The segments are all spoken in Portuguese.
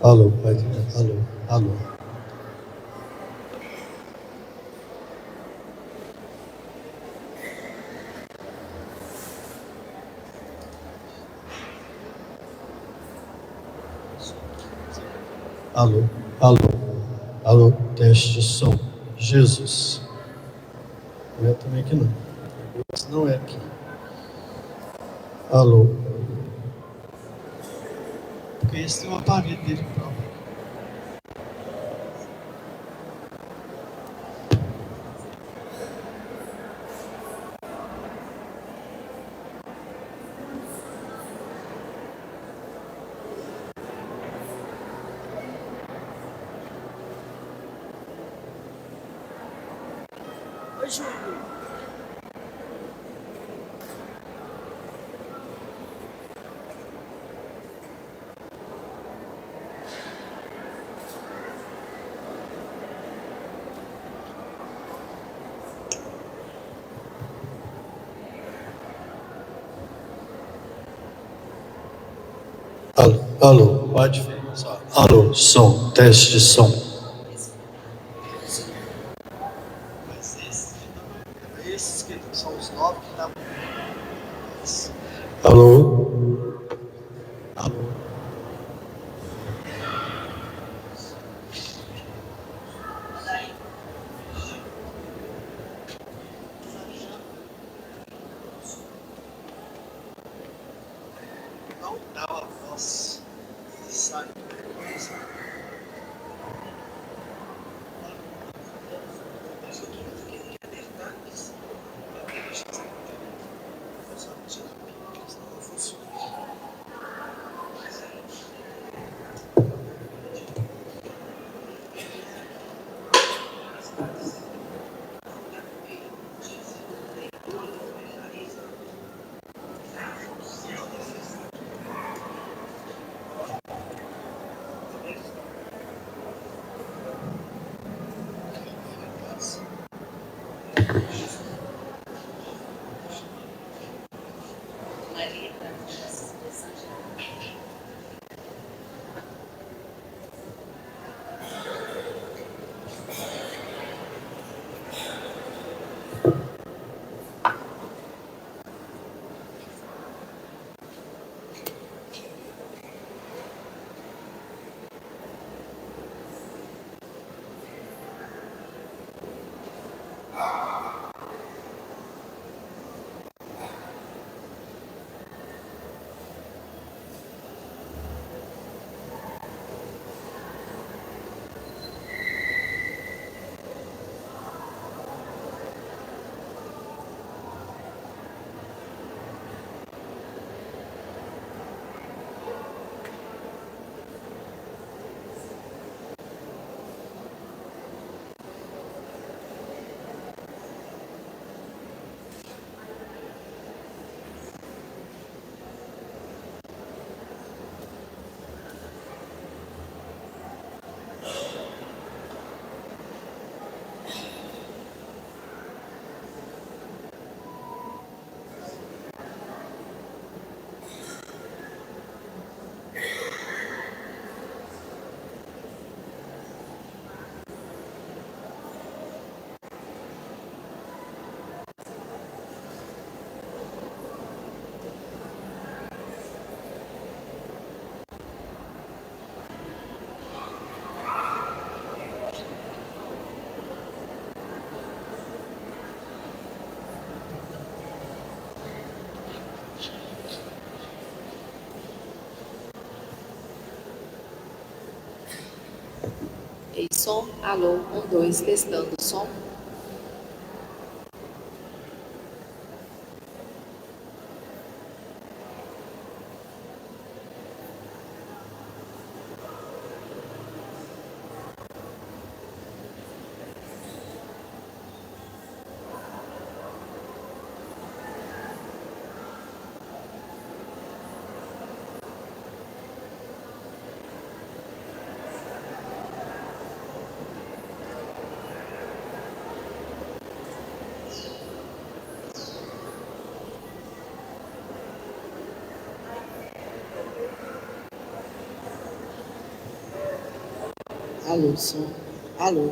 Alô, pode. Alô, alô. Alô, alô, alô, teste som. Jesus. Não é também aqui não. Esse não é aqui. Alô. Porque esse tem uma parede dele próprio. Ô, Júlio. Alô, alô, pode ver. Alô, som, teste de som. Mas esses que são os novos que dá. Alô, alô. Não dá uma voz. Sai. Ei, som. Alô, 1, 2, testando som. Alô, som. Alô.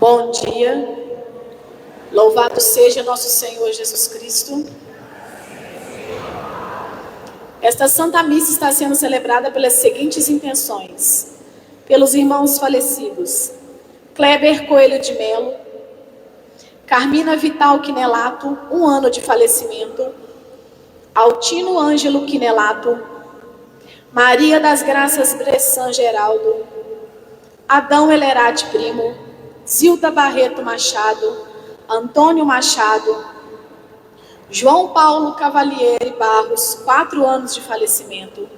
Bom dia, louvado seja nosso Senhor Jesus Cristo. Esta Santa Missa está sendo celebrada pelas seguintes intenções: pelos irmãos falecidos Kleber Coelho de Melo, Carmina Vital Quinelato, 1 ano de falecimento, Altino Ângelo Quinelato, Maria das Graças Bressan Geraldo, Adão Elerati Primo, Zilda Barreto Machado, Antônio Machado, João Paulo Cavalieri Barros, 4 anos de falecimento,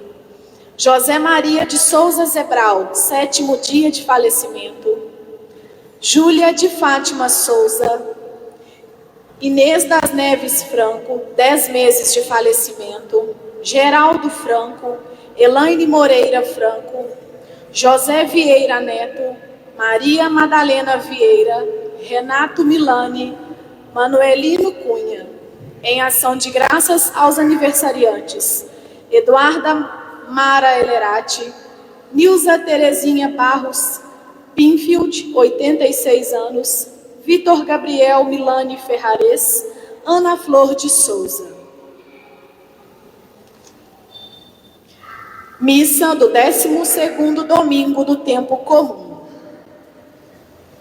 José Maria de Souza Zebral, 7º dia de falecimento, Júlia de Fátima Souza, Inês das Neves Franco, 10 meses de falecimento, Geraldo Franco, Elaine Moreira Franco, José Vieira Neto, Maria Madalena Vieira, Renato Milani, Manuelino Cunha. Em ação de graças aos aniversariantes: Eduarda Mara Elerati, Nilza Terezinha Barros Pinfield, 86 anos, Vitor Gabriel Milani Ferrares, Ana Flor de Souza. Missa do 12º domingo do tempo comum.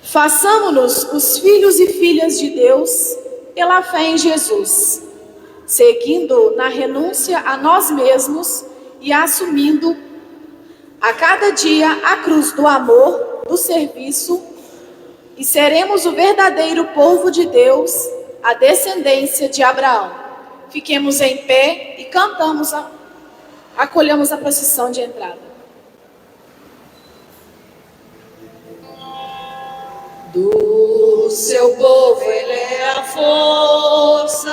Façamo-nos os filhos e filhas de Deus pela fé em Jesus, seguindo na renúncia a nós mesmos e assumindo a cada dia a cruz do amor, do serviço, e seremos o verdadeiro povo de Deus, a descendência de Abraão. Fiquemos em pé e acolhamos a procissão de entrada. Do seu povo ele é a força,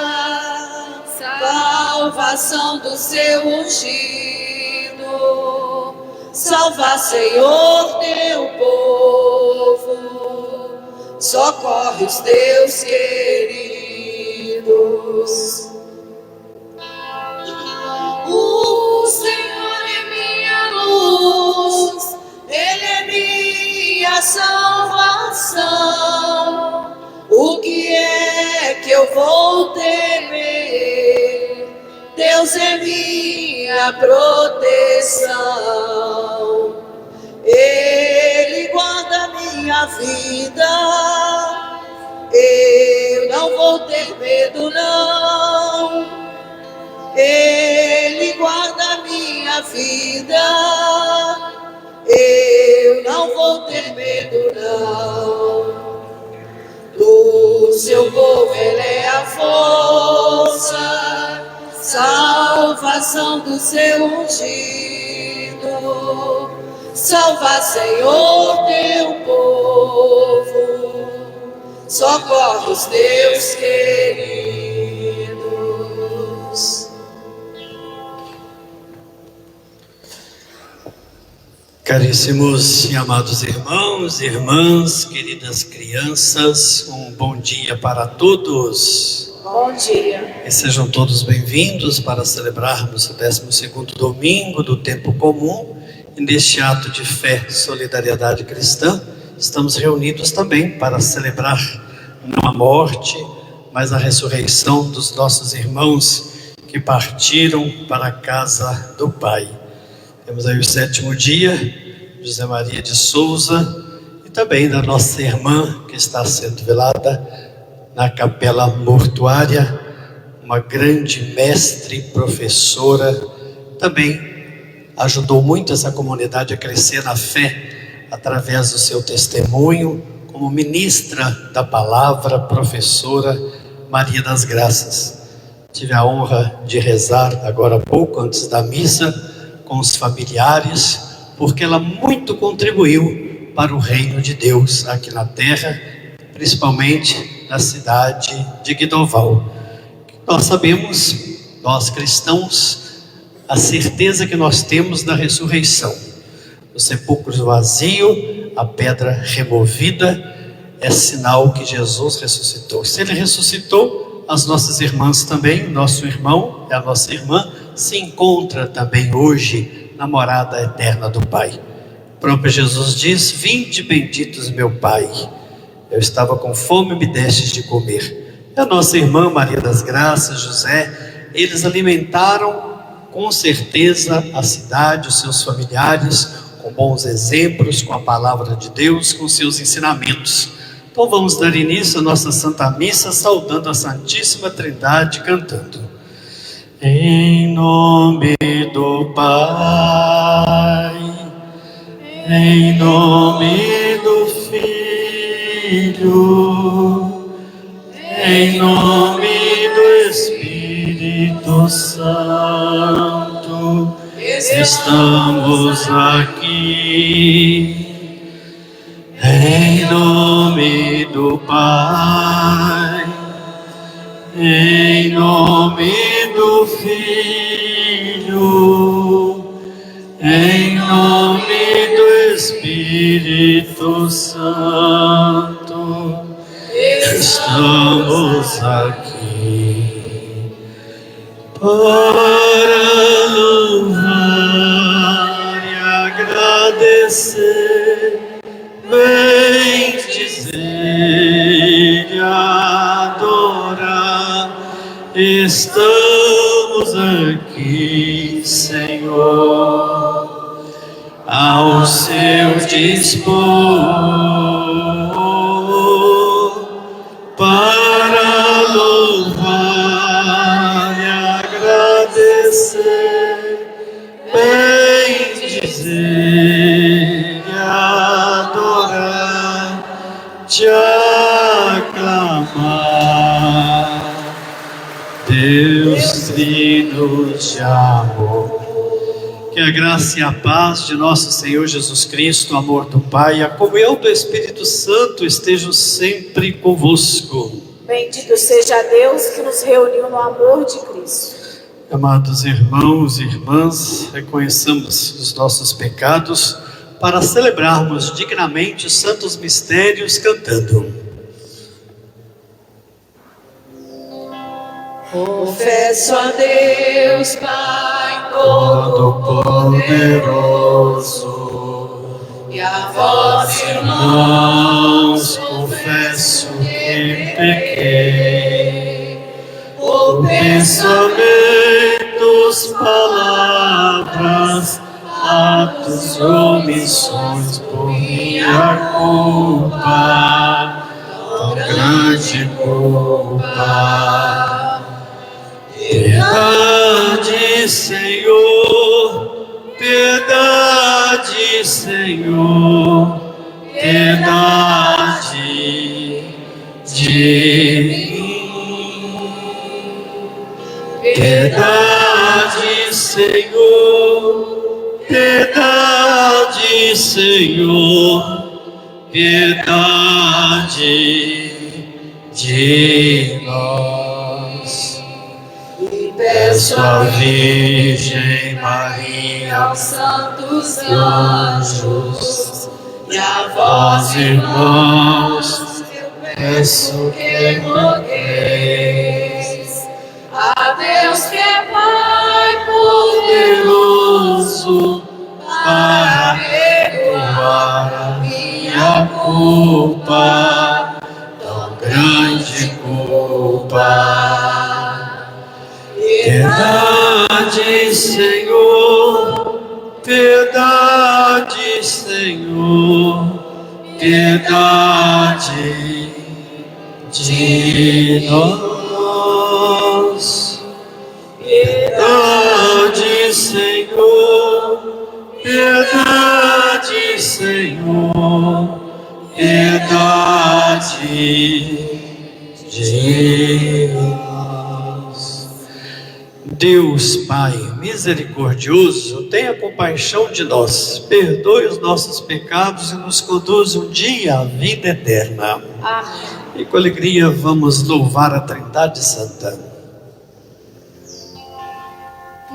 salvação do seu ungido. Salva, Senhor, teu povo, socorre os teus queridos. O Senhor é minha luz, Ele é minha salvação. O que é que eu vou temer? Deus é minha proteção. Ele guarda minha vida. Eu não vou ter medo, não. Ele guarda minha vida. Eu não vou ter medo não. Do seu povo ele é a força, salvação do seu ungido. Salva, Senhor, teu povo, socorre os teus queridos. Caríssimos e amados irmãos e irmãs, queridas crianças, um bom dia para todos. Bom dia. E sejam todos bem-vindos para celebrarmos o 12º domingo do tempo comum. E neste ato de fé e solidariedade cristã, estamos reunidos também para celebrar não a morte, mas a ressurreição dos nossos irmãos que partiram para a casa do Pai. Temos aí o 7º dia, José Maria de Souza, e também da nossa irmã que está sendo velada na capela mortuária, uma grande mestre, professora, também ajudou muito essa comunidade a crescer na fé, através do seu testemunho, como ministra da palavra, professora Maria das Graças. Tive a honra de rezar agora há pouco, antes da missa, com os familiares, porque ela muito contribuiu para o reino de Deus aqui na terra, principalmente na cidade de Guidoval. Nós sabemos, nós cristãos, a certeza que nós temos da ressurreição. O sepulcro vazio, a pedra removida, é sinal que Jesus ressuscitou. Se ele ressuscitou, as nossas irmãs também, nosso irmão e a nossa irmã, se encontra também hoje na morada eterna do Pai. O próprio Jesus diz: vinde benditos meu Pai, eu estava com fome e me destes de comer. E a nossa irmã Maria das Graças, José, eles alimentaram com certeza a cidade, os seus familiares, com bons exemplos, com a palavra de Deus, com seus ensinamentos. Então vamos dar início à nossa Santa Missa, saudando a Santíssima Trindade, cantando: em nome do Pai, em nome do Filho, em nome do Espírito Santo, estamos aqui. Em nome do Pai, em nome do Filho, em nome do Espírito Santo, estamos aqui para louvar e agradecer, bem dizer e adorar. Estamos aqui, Senhor, ao seu dispor, para louvar e agradecer, bem dizer e adorar, te aclamar. Deus trino de amor. Que a graça e a paz de nosso Senhor Jesus Cristo, o amor do Pai e a comunhão do Espírito Santo estejam sempre convosco. Bendito seja Deus que nos reuniu no amor de Cristo. Amados irmãos e irmãs, reconheçamos os nossos pecados para celebrarmos dignamente os santos mistérios cantando. Confesso a Deus, Pai Todo-Poderoso, e a vós, irmãos, confesso que pequei, por pensamentos, palavras, atos e omissões, por minha culpa, tão grande culpa. Piedade, Senhor, piedade, Senhor, de mim. Piedade, Senhor, piedade, Senhor, piedade de nós. E Peço à Virgem Maria, aos santos anjos e a vós, irmãos, peço que rogueis a Deus que é Pai poderoso para perdoar a minha culpa, tão grande culpa. Piedade, Senhor, piedade, Senhor, piedade de nós. Piedade, Senhor, piedade, Senhor, piedade de nós. Deus Pai misericordioso, tenha compaixão de nós, perdoe os nossos pecados e nos conduza um dia à vida eterna. Amém. E com alegria vamos louvar a Trindade Santa.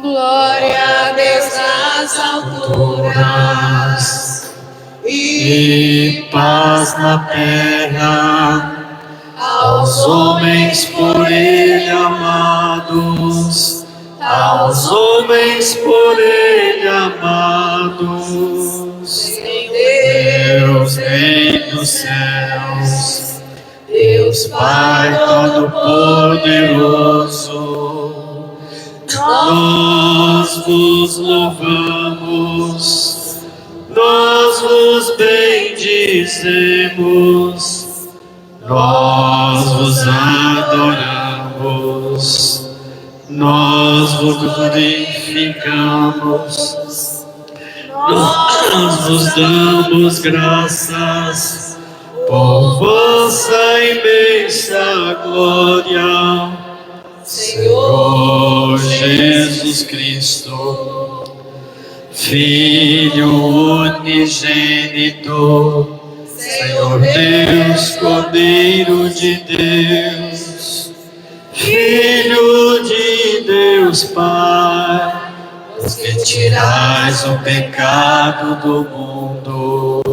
Glória a Deus nas alturas E paz na terra aos homens por Ele amados, aos homens por Ele amados. Deus, Rei dos céus, Deus Pai Todo-Poderoso, nós vos louvamos, nós vos bendizemos, nós vos adoramos, nós vos glorificamos, nós vos damos graças por vossa imensa glória, Senhor Jesus Cristo, Filho unigênito, Senhor Deus, Cordeiro de Deus, Filho de Deus Pai, os que tirais o pecado do mundo,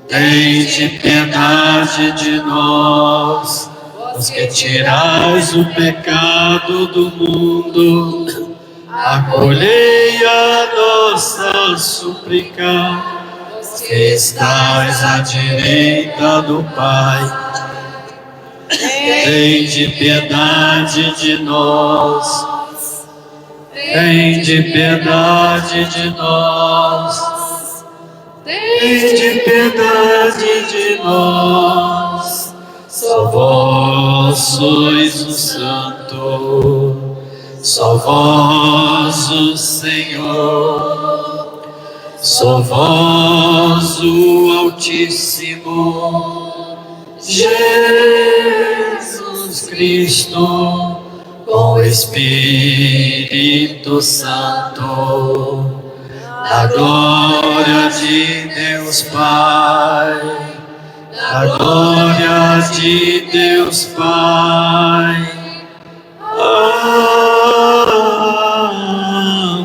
tende piedade de nós. Os que tirais o pecado do mundo, acolhei a nossa súplica. Os que estais à direita do Pai, tende piedade de nós. Tende piedade de nós. Tende piedade de nós. Só vós sois o Santo, só vós o Senhor, só vós o Altíssimo, Jesus Cristo, com o Espírito Santo, na glória de Deus Pai, na glória de Deus Pai.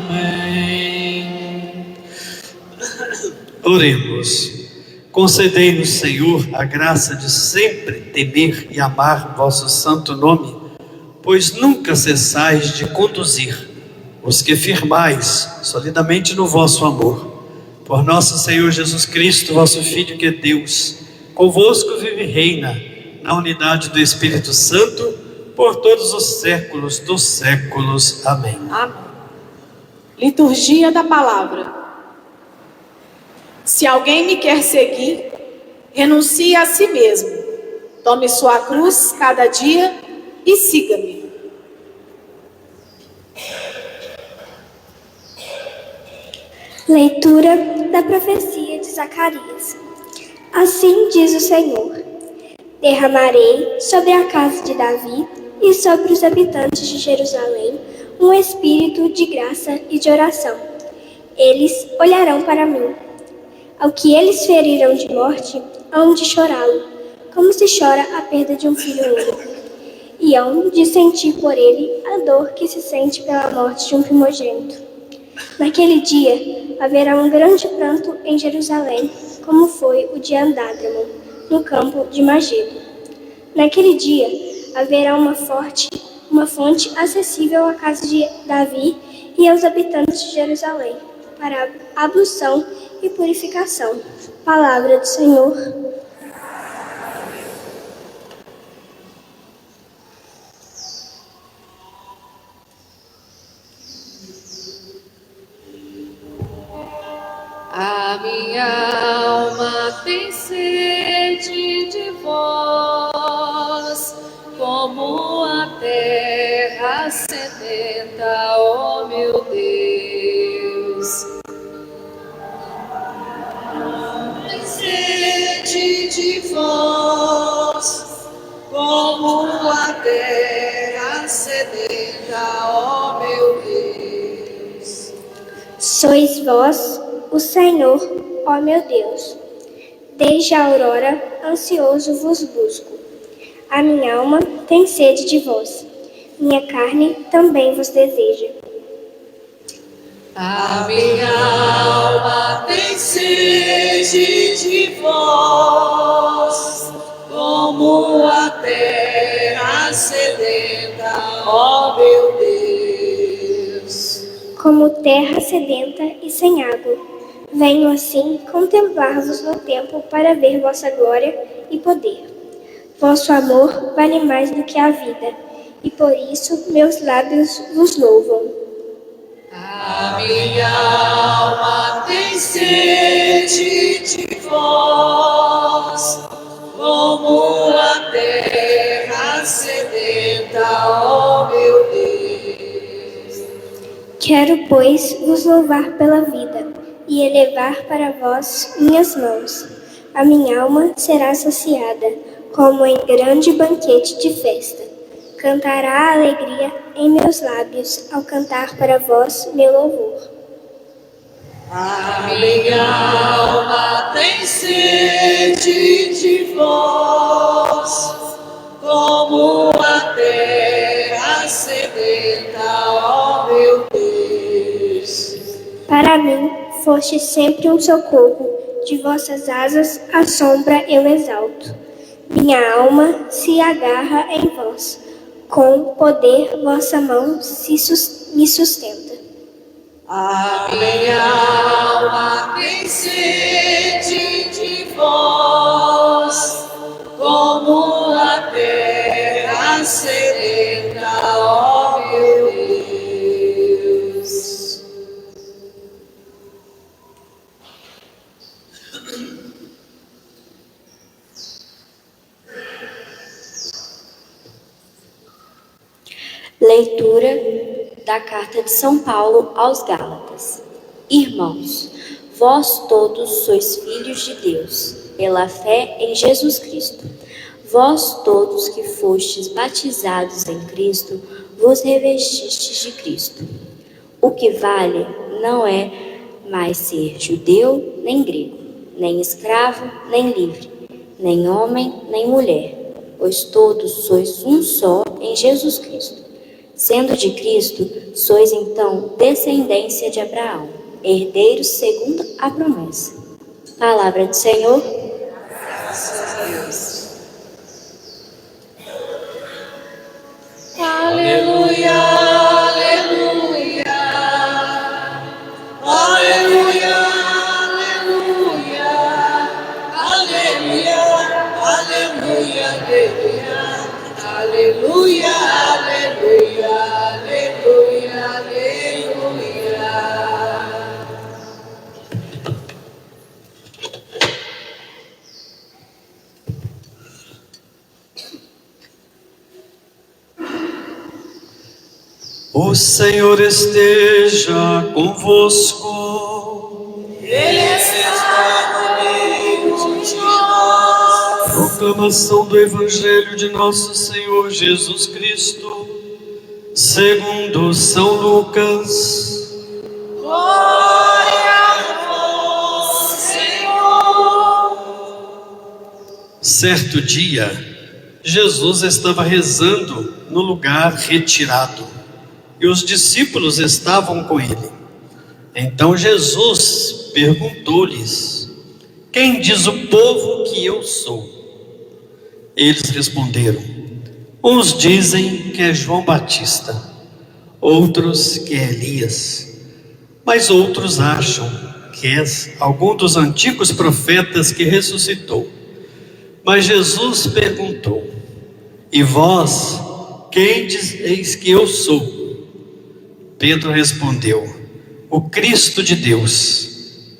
Amém. Oremos. Concedei-nos, Senhor, a graça de sempre temer e amar vosso santo nome, pois nunca cessais de conduzir os que firmais solidamente no vosso amor. Por nosso Senhor Jesus Cristo, vosso Filho, que é Deus, convosco vive e reina, na unidade do Espírito Santo, por todos os séculos dos séculos. Amém. Amém. Liturgia da Palavra. Se alguém me quer seguir, renuncie a si mesmo, tome sua cruz cada dia e siga-me. Leitura da profecia de Zacarias. Assim diz o Senhor: Derramarei sobre a casa de Davi e sobre os habitantes de Jerusalém um espírito de graça e de oração. Eles olharão para mim. Ao que eles feriram de morte, hão de chorá-lo, como se chora a perda de um filho único. E hão de sentir por ele a dor que se sente pela morte de um primogênito. Naquele dia haverá um grande pranto em Jerusalém, como foi o de Andádramo, no campo de Magido. Naquele dia haverá uma fonte acessível à casa de Davi e aos habitantes de Jerusalém, para ablução e purificação. Palavra do Senhor. A minha alma tem sede de vós, como a terra sedenta, ó meu Deus. Tem sede de vós, como a terra sedenta, ó meu Deus. Sois vós, o Senhor, ó meu Deus. Desde a aurora, ansioso vos busco. A minha alma tem sede de vós. Minha carne também vos deseja. A minha alma tem sede de vós, como a terra sedenta, ó meu Deus. Como terra sedenta e sem água, venho assim contemplar-vos no tempo para ver vossa glória e poder. Vosso amor vale mais do que a vida, e por isso meus lábios vos louvam. A minha alma tem sede de vós, como a terra sedenta, ó meu Deus. Quero, pois, vos louvar pela vida e elevar para vós minhas mãos. A minha alma será saciada, como em grande banquete de festa. Cantará a alegria em meus lábios, ao cantar para vós meu louvor. A minha alma tem sede de vós, como a terra sedenta, ó meu Deus. Para mim, foste sempre um socorro, de vossas asas a sombra eu exalto. Minha alma se agarra em vós, com poder vossa mão me sustenta. A minha alma tem sede de vós, como a terra sedenta, ó meu Deus. Leitura da Carta de São Paulo aos Gálatas. Irmãos, vós todos sois filhos de Deus, pela fé em Jesus Cristo. Vós todos que fostes batizados em Cristo, vos revestistes de Cristo. O que vale não é mais ser judeu nem grego, nem escravo nem livre, nem homem nem mulher, pois todos sois um só em Jesus Cristo. Sendo de Cristo, sois então descendência de Abraão, herdeiros segundo a promessa. Palavra do Senhor. Graças a Deus. Aleluia, aleluia, Aleluia, aleluia, aleluia, aleluia, aleluia, aleluia, aleluia, aleluia, aleluia. O Senhor esteja convosco. Ele está no meio de nós. Proclamação do Evangelho de Nosso Senhor Jesus Cristo, segundo São Lucas. Glória a vós, Senhor. Certo dia, Jesus estava rezando no lugar retirado, e os discípulos estavam com ele. Então Jesus perguntou-lhes: quem diz o povo que eu sou? Eles responderam: uns dizem que é João Batista, outros que é Elias, mas outros acham que és algum dos antigos profetas que ressuscitou. Mas Jesus perguntou: e vós, quem dizeis que eu sou? Pedro respondeu: o Cristo de Deus.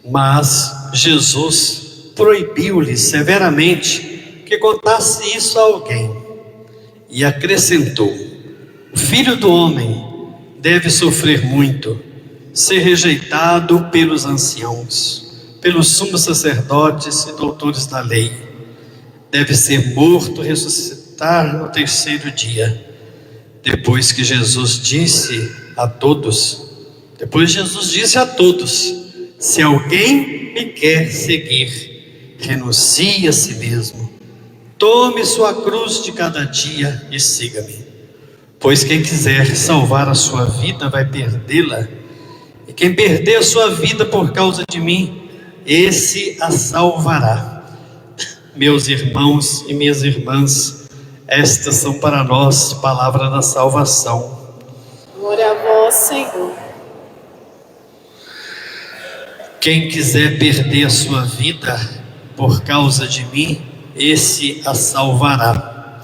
Mas Jesus proibiu-lhe severamente que contasse isso a alguém, e acrescentou: o Filho do Homem deve sofrer muito, ser rejeitado pelos anciãos, pelos sumos sacerdotes e doutores da lei, deve ser morto, ressuscitar no terceiro dia. Depois Jesus disse a todos: se alguém me quer seguir, renuncie a si mesmo, tome sua cruz de cada dia e siga-me. Pois quem quiser salvar a sua vida vai perdê-la, e quem perder a sua vida por causa de mim, esse a salvará. Meus irmãos e minhas irmãs, estas são para nós palavras da salvação. Glória a vós, Senhor. Quem quiser perder a sua vida por causa de mim, esse a salvará.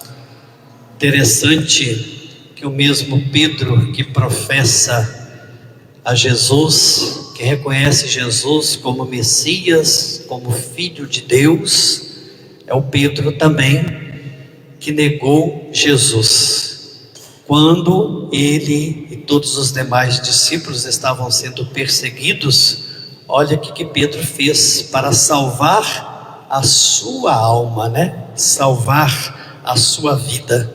Interessante que o mesmo Pedro que professa a Jesus, que reconhece Jesus como Messias, como Filho de Deus, é o Pedro também que negou Jesus. Quando ele e todos os demais discípulos estavam sendo perseguidos, olha o que Pedro fez para salvar a sua alma, salvar a sua vida,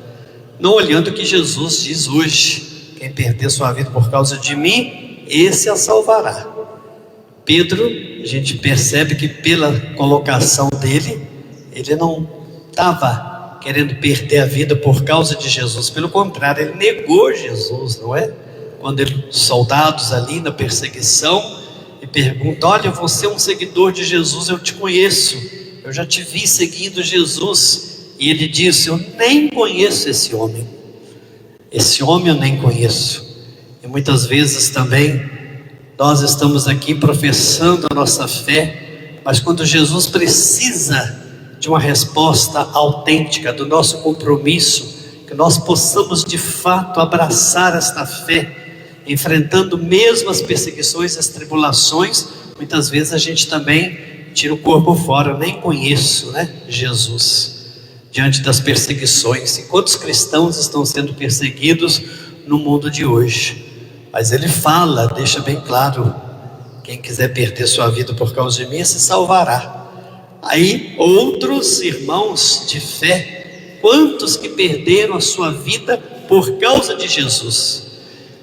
não olhando o que Jesus diz hoje: quem perder sua vida por causa de mim, esse a salvará. Pedro, a gente percebe que pela colocação dele, ele não estava querendo perder a vida por causa de Jesus, pelo contrário, ele negou Jesus, não é? Quando os soldados ali na perseguição e perguntam: olha, você é um seguidor de Jesus, eu te conheço, eu já te vi seguindo Jesus. E ele disse: eu nem conheço esse homem eu nem conheço. E muitas vezes também nós estamos aqui professando a nossa fé, mas quando Jesus precisa de uma resposta autêntica do nosso compromisso, que nós possamos de fato abraçar esta fé, enfrentando mesmo as perseguições, as tribulações, muitas vezes a gente também tira o corpo fora. Eu nem conheço, Jesus, diante das perseguições. E quantos cristãos estão sendo perseguidos no mundo de hoje? Mas ele fala, deixa bem claro: quem quiser perder sua vida por causa de mim, se salvará. Aí outros irmãos de fé, quantos que perderam a sua vida por causa de Jesus?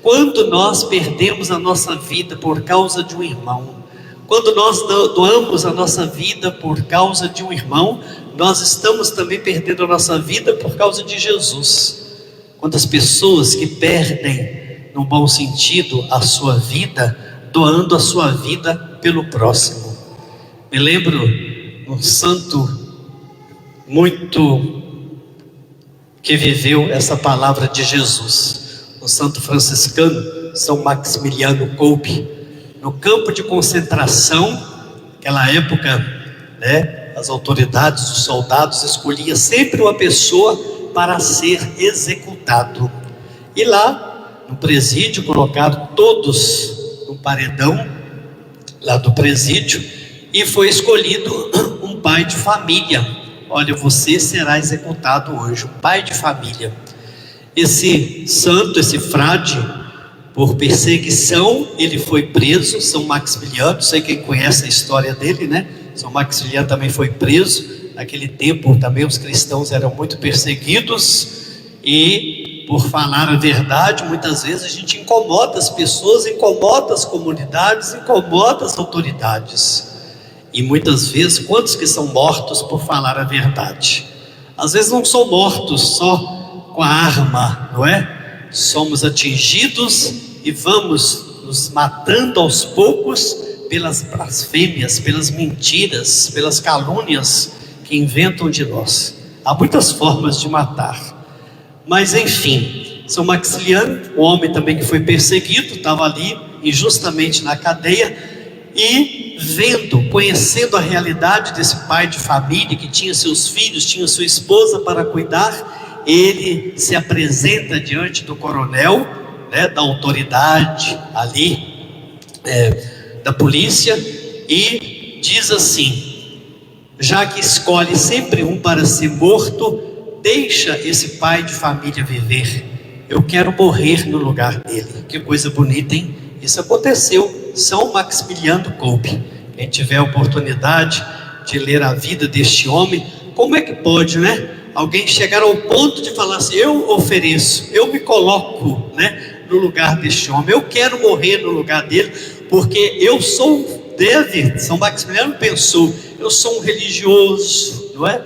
Quando nós perdemos a nossa vida por causa de um irmão, quando nós doamos a nossa vida por causa de um irmão, nós estamos também perdendo a nossa vida por causa de Jesus. Quantas pessoas que perdem, no bom sentido, a sua vida, doando a sua vida pelo próximo. Me lembro um santo muito que viveu essa palavra de Jesus, um santo franciscano, São Maximiliano Kolbe. No campo de concentração, naquela época, as autoridades, os soldados escolhiam sempre uma pessoa para ser executado. E lá no presídio, colocaram todos no paredão lá do presídio, e foi escolhido um pai de família. Olha, você será executado hoje, um pai de família. Esse santo, esse frade, por perseguição, ele foi preso. São Maximiliano, não sei quem conhece a história dele, São Maximiliano também foi preso. naquele tempo também os cristãos eram muito perseguidos, e por falar a verdade, muitas vezes a gente incomoda as pessoas, incomoda as comunidades, incomoda as autoridades. E muitas vezes, quantos que são mortos por falar a verdade? Às vezes não são mortos só com a arma, não é? Somos atingidos e vamos nos matando aos poucos pelas blasfêmias, pelas mentiras, pelas calúnias que inventam de nós. Há muitas formas de matar. Mas enfim, São Maximiliano, o homem também que foi perseguido, estava ali injustamente na cadeia, e vendo, conhecendo a realidade desse pai de família que tinha seus filhos, tinha sua esposa para cuidar, ele se apresenta diante do coronel, da autoridade ali, da polícia, e diz assim: já que escolhe sempre um para ser morto, deixa esse pai de família viver, eu quero morrer no lugar dele. Que coisa bonita, hein? Isso aconteceu. São Maximiliano Kolbe. Quem tiver a oportunidade de ler a vida deste homem, como é que pode, alguém chegar ao ponto de falar assim: eu ofereço, eu me coloco, no lugar deste homem, eu quero morrer no lugar dele, porque eu sou, São Maximiliano pensou, eu sou um religioso, não é?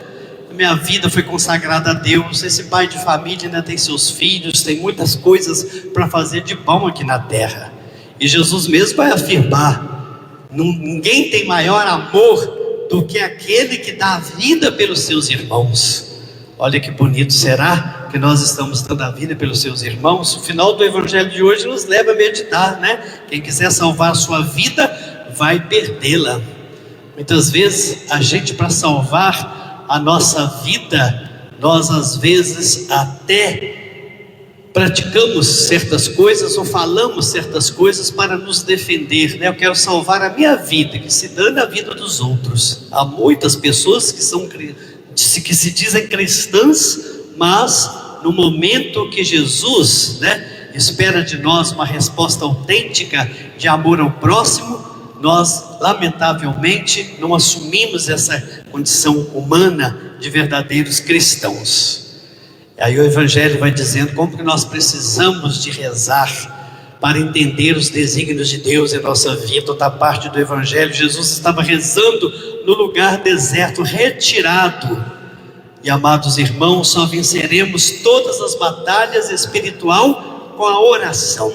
Minha vida foi consagrada a Deus. Esse pai de família ainda tem seus filhos, tem muitas coisas para fazer de bom aqui na terra. E Jesus mesmo vai afirmar: ninguém tem maior amor do que aquele que dá a vida pelos seus irmãos. Olha que bonito, será que nós estamos dando a vida pelos seus irmãos? O final do evangelho de hoje nos leva a meditar, Quem quiser salvar a sua vida, vai perdê-la. Muitas vezes a gente, para salvar a nossa vida, nós às vezes até praticamos certas coisas ou falamos certas coisas para nos defender, Eu quero salvar a minha vida, que se dane a vida dos outros. Há muitas pessoas que se dizem cristãs, mas no momento que Jesus, espera de nós uma resposta autêntica de amor ao próximo, nós lamentavelmente não assumimos essa condição humana de verdadeiros cristãos. Aí o Evangelho vai dizendo como que nós precisamos de rezar para entender os desígnios de Deus em nossa vida. Outra parte do Evangelho, Jesus estava rezando no lugar deserto, retirado. E amados irmãos, só venceremos todas as batalhas espirituais com a oração.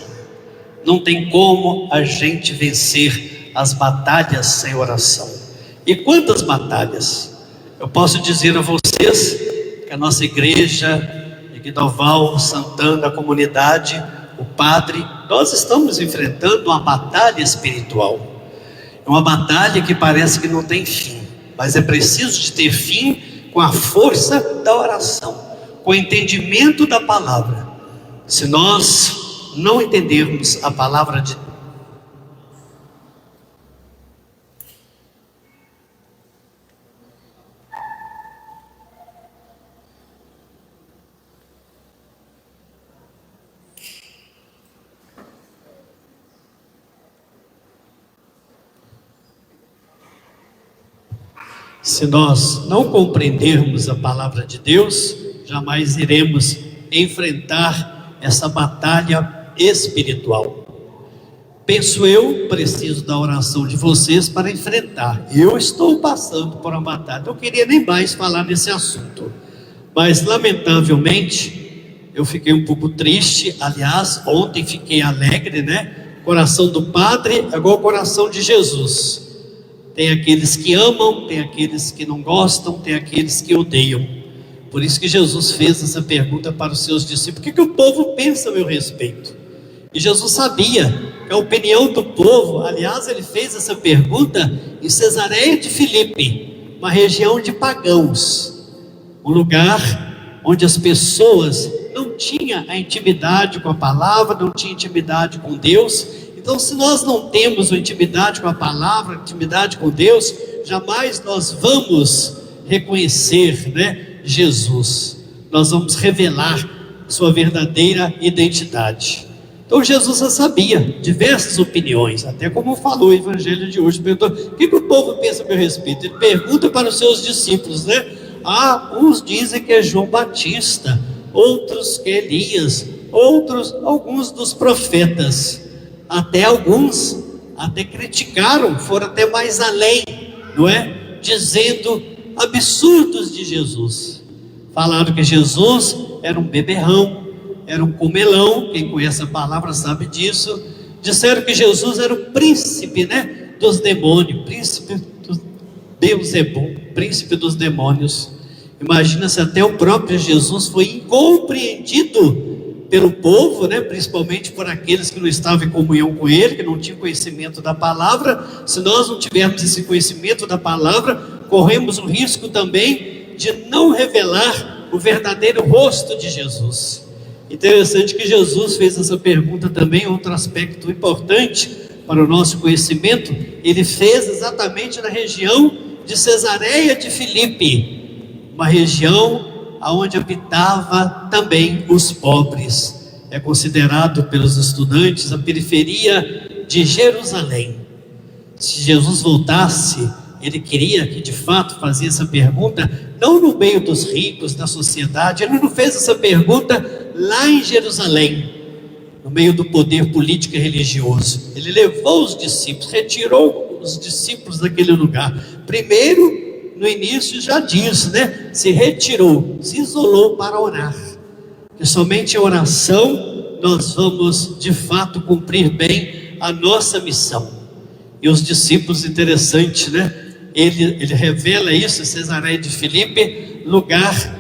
Não tem como a gente vencer as batalhas sem oração. E quantas batalhas? Eu posso dizer a vocês que a nossa igreja de Guidoval, Santana, a comunidade, o padre, nós estamos enfrentando uma batalha espiritual. É uma batalha que parece que não tem fim, mas é preciso de ter fim com a força da oração, com o entendimento da palavra. Se nós não entendermos a palavra de Deus, se nós não compreendermos a palavra de Deus, jamais iremos enfrentar essa batalha espiritual. Penso eu, preciso da oração de vocês para enfrentar. Eu estou passando por uma batalha. Não queria nem mais falar nesse assunto, mas lamentavelmente eu fiquei um pouco triste. Aliás, ontem fiquei alegre, O coração do Padre é igual ao coração de Jesus. Tem aqueles que amam, tem aqueles que não gostam, tem aqueles que odeiam. Por isso que Jesus fez essa pergunta para os seus discípulos: o que o povo pensa a meu respeito? E Jesus sabia que a opinião do povo, aliás, ele fez essa pergunta em Cesareia de Filipe, uma região de pagãos, um lugar onde as pessoas não tinham a intimidade com a palavra, não tinham intimidade com Deus. Então, se nós não temos uma intimidade com a palavra, intimidade com Deus, jamais nós vamos reconhecer, Jesus. Nós vamos revelar sua verdadeira identidade. Então Jesus já sabia diversas opiniões, até como falou o evangelho de hoje, perguntou: o que o povo pensa a meu respeito? Ele pergunta para os seus discípulos, né? Uns dizem que é João Batista, outros que é Elias, alguns dos profetas. Alguns até criticaram, foram até mais além, não é? Dizendo absurdos de Jesus. Falaram que Jesus era um beberrão, era um comelão. Quem conhece a palavra sabe disso. Disseram que Jesus era o príncipe, né, dos demônios, príncipe do Beelzebub, príncipe dos demônios. Imagina se até o próprio Jesus foi incompreendido pelo povo, né, principalmente por aqueles que não estavam em comunhão com ele, que não tinham conhecimento da palavra. Se nós não tivermos esse conhecimento da palavra, corremos o risco também de não revelar o verdadeiro rosto de Jesus. Interessante que Jesus fez essa pergunta também, outro aspecto importante para o nosso conhecimento. Ele fez exatamente na região de Cesareia de Filipe, uma região onde habitava também os pobres. É considerado pelos estudantes a periferia de Jerusalém. Se Jesus voltasse, ele queria que de fato fazia essa pergunta, não no meio dos ricos, da sociedade. Ele não fez essa pergunta lá em Jerusalém, no meio do poder político e religioso. Ele levou os discípulos, retirou os discípulos daquele lugar. Primeiro, no início já diz, né? Se retirou, se isolou para orar. Que somente em oração nós vamos de fato cumprir bem a nossa missão. E os discípulos, interessante, né? Ele revela isso em Cesareia de Filipe, lugar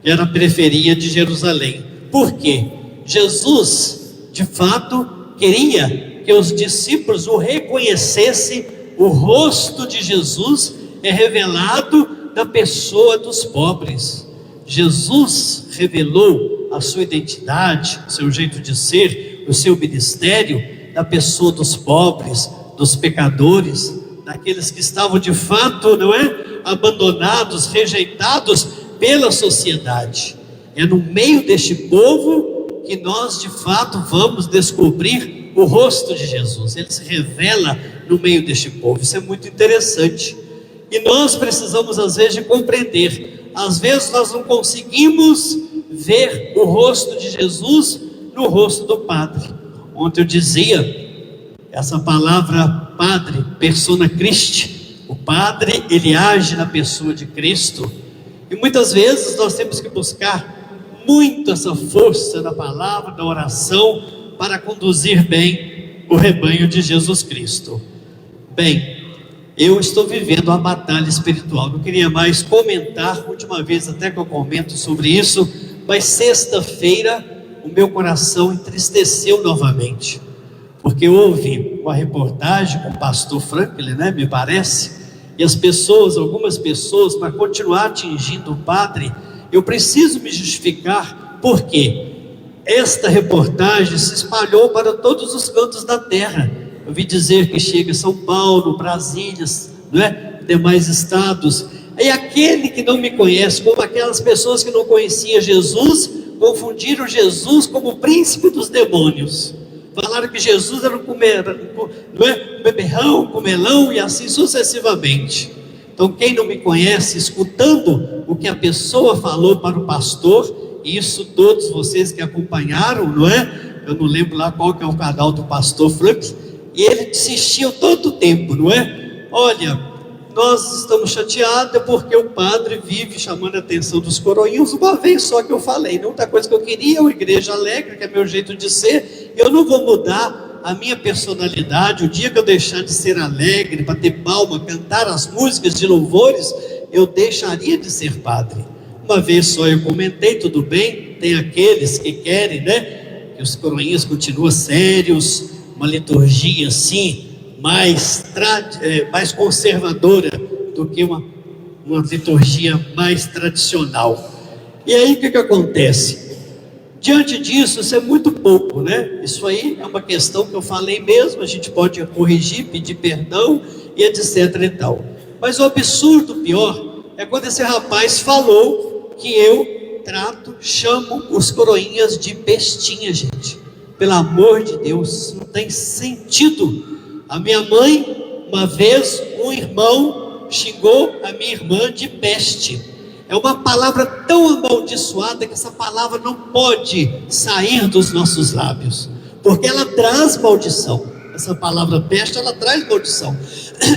que era a periferia de Jerusalém. Por quê? Jesus, de fato, queria que os discípulos o reconhecessem. O rosto de Jesus é revelado na pessoa dos pobres. Jesus revelou a sua identidade, o seu jeito de ser, o seu ministério na pessoa dos pobres, dos pecadores, daqueles que estavam de fato, não é, abandonados, rejeitados pela sociedade. É no meio deste povo que nós de fato vamos descobrir o rosto de Jesus. Ele se revela no meio deste povo. Isso é muito interessante. E nós precisamos às vezes de compreender. Às vezes nós não conseguimos ver o rosto de Jesus no rosto do Padre. Ontem eu dizia, essa palavra Padre, persona Christi, o Padre, ele age na pessoa de Cristo. E muitas vezes nós temos que buscar muito essa força da palavra, da oração, para conduzir bem o rebanho de Jesus Cristo. Bem, eu estou vivendo uma batalha espiritual. Não queria mais comentar, última vez até que eu comento sobre isso, mas sexta-feira o meu coração entristeceu novamente, porque houve uma reportagem com o pastor Franklin, né, me parece, e as pessoas, algumas pessoas, para continuar atingindo o padre, eu preciso me justificar, porque esta reportagem se espalhou para todos os cantos da terra. Eu ouvi dizer que chega em São Paulo, Brasília, não é? Demais estados. E aquele que não me conhece, como aquelas pessoas que não conheciam Jesus, confundiram Jesus como o príncipe dos demônios. Falaram que Jesus era um beberrão, comelão e assim sucessivamente. Então quem não me conhece, escutando o que a pessoa falou para o pastor, isso todos vocês que acompanharam, não é? Eu não lembro lá qual que é o canal do pastor Frank, e ele insistiu todo o tempo, não é? Olha, nós estamos chateados porque o padre vive chamando a atenção dos coroinhos. Uma vez só que eu falei, não outra coisa que eu queria, uma igreja alegre, que é meu jeito de ser. Eu não vou mudar a minha personalidade. O dia que eu deixar de ser alegre, bater palma, cantar as músicas de louvores, eu deixaria de ser padre. Uma vez só eu comentei, tudo bem, tem aqueles que querem, né, que os coroinhas continuem sérios, uma liturgia assim, mais conservadora do que uma liturgia mais tradicional. E aí o que acontece? Diante disso, isso é muito pouco, né? Isso aí é uma questão que eu falei mesmo, a gente pode corrigir, pedir perdão e etc e tal. Mas o absurdo pior é quando esse rapaz falou que eu chamo os coroinhas de bestinha, gente. Pelo amor de Deus, não tem sentido. A minha mãe, uma vez, um irmão xingou a minha irmã de peste. É uma palavra tão amaldiçoada que essa palavra não pode sair dos nossos lábios, porque ela traz maldição. Essa palavra peste, ela traz maldição.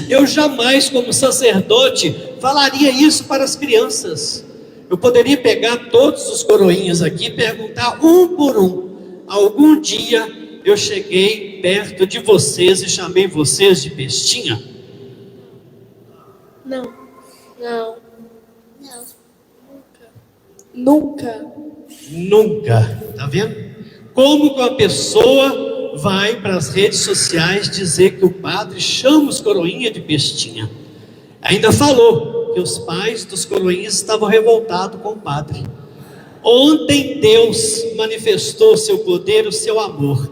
Eu jamais, como sacerdote, falaria isso para as crianças. Eu poderia pegar todos os coroinhas aqui e perguntar um por um: algum dia eu cheguei perto de vocês e chamei vocês de bestinha? Não. Não. Nunca. Nunca. Tá vendo? Como que uma pessoa vai para as redes sociais dizer que o padre chama os coroinhas de bestinha? Ainda falou que os pais dos coroinhas estavam revoltados com o padre. Ontem Deus manifestou seu poder, o seu amor.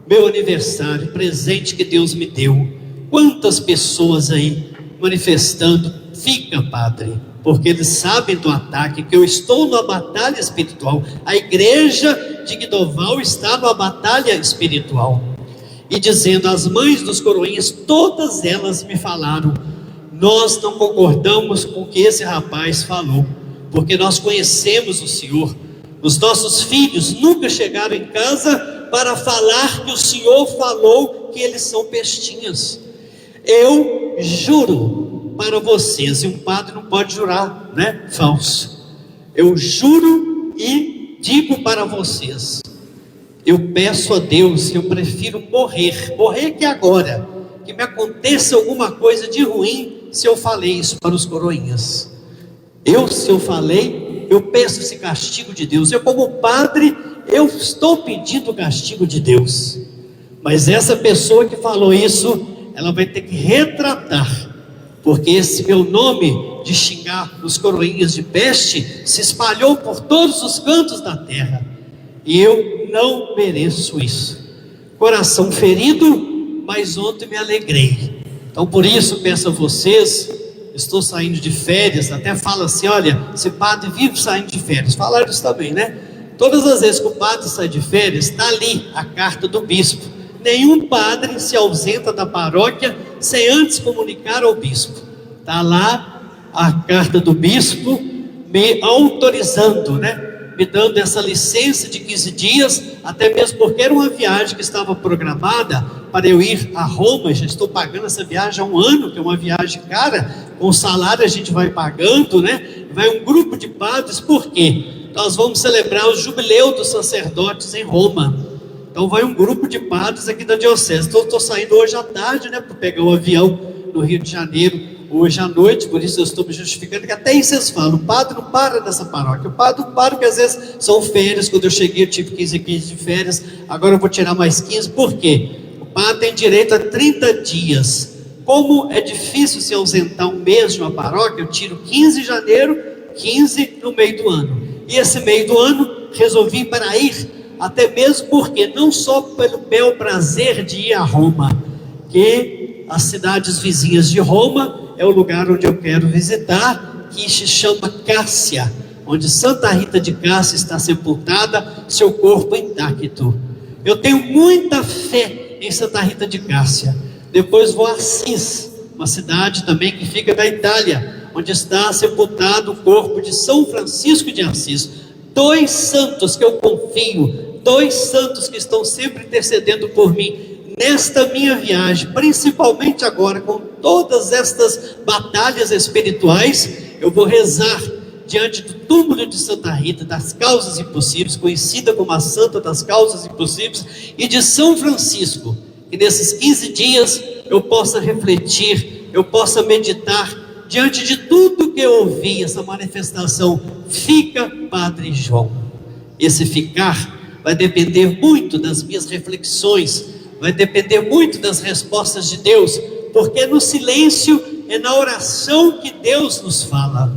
Meu aniversário, presente que Deus me deu. Quantas pessoas aí manifestando: fica, padre, porque eles sabem do ataque, que eu estou numa batalha espiritual. A igreja de Guidoval está numa batalha espiritual. E dizendo, as mães dos coroinhas, todas elas me falaram: nós não concordamos com o que esse rapaz falou, porque nós conhecemos o Senhor. Os nossos filhos nunca chegaram em casa para falar que o Senhor falou que eles são bestinhas. Eu juro para vocês, e um padre não pode jurar, né? Falso. Eu juro e digo para vocês, eu peço a Deus, eu prefiro morrer que agora, que me aconteça alguma coisa de ruim, se eu falei isso para os coroinhas. Se eu falei, eu peço esse castigo de Deus. Eu, como padre, eu estou pedindo o castigo de Deus. Mas essa pessoa que falou isso, ela vai ter que retratar, porque esse meu nome de xingar os coroinhas de peste se espalhou por todos os cantos da terra, e eu não mereço isso. Coração ferido, mas ontem me alegrei. Então por isso peço a vocês, estou saindo de férias, até fala assim: olha, esse padre vive saindo de férias. Falaram isso também, né? Todas as vezes que o padre sai de férias, está ali a carta do bispo. Nenhum padre se ausenta da paróquia sem antes comunicar ao bispo. Está lá a carta do bispo me autorizando, né? Me dando essa licença de 15 dias, até mesmo porque era uma viagem que estava programada para eu ir a Roma. Já estou pagando essa viagem há um ano, que é uma viagem cara, com o salário a gente vai pagando, né? Vai um grupo de padres, por quê? Nós vamos celebrar o jubileu dos sacerdotes em Roma. Então vai um grupo de padres aqui da diocese. Então eu estou saindo hoje à tarde, né, para pegar um avião no Rio de Janeiro hoje à noite. Por isso eu estou me justificando, que até aí vocês falam: o padre não para nessa paróquia. O padre não para, porque às vezes são férias. Quando eu cheguei eu tive 15 de férias, agora eu vou tirar mais 15. Por quê? O padre tem direito a 30 dias. Como é difícil se ausentar um mês de uma paróquia, eu tiro 15 de janeiro, 15 no meio do ano. E esse meio do ano resolvi para ir, até mesmo porque não só pelo bel prazer de ir a Roma, que as cidades vizinhas de Roma é o lugar onde eu quero visitar, que se chama Cássia, onde Santa Rita de Cássia está sepultada, seu corpo intacto. Eu tenho muita fé em Santa Rita de Cássia. Depois vou a Assis, uma cidade também que fica na Itália, onde está sepultado o corpo de São Francisco de Assis. 2 santos que eu confio, 2 santos que estão sempre intercedendo por mim nesta minha viagem, principalmente agora com todas estas batalhas espirituais. Eu vou rezar diante do túmulo de Santa Rita das Causas Impossíveis, conhecida como a Santa das Causas Impossíveis, e de São Francisco, que nesses 15 dias eu possa refletir, eu possa meditar diante de tudo que eu ouvi, essa manifestação: fica, Padre João. Esse ficar vai depender muito das minhas reflexões, vai depender muito das respostas de Deus, porque no silêncio é na oração que Deus nos fala.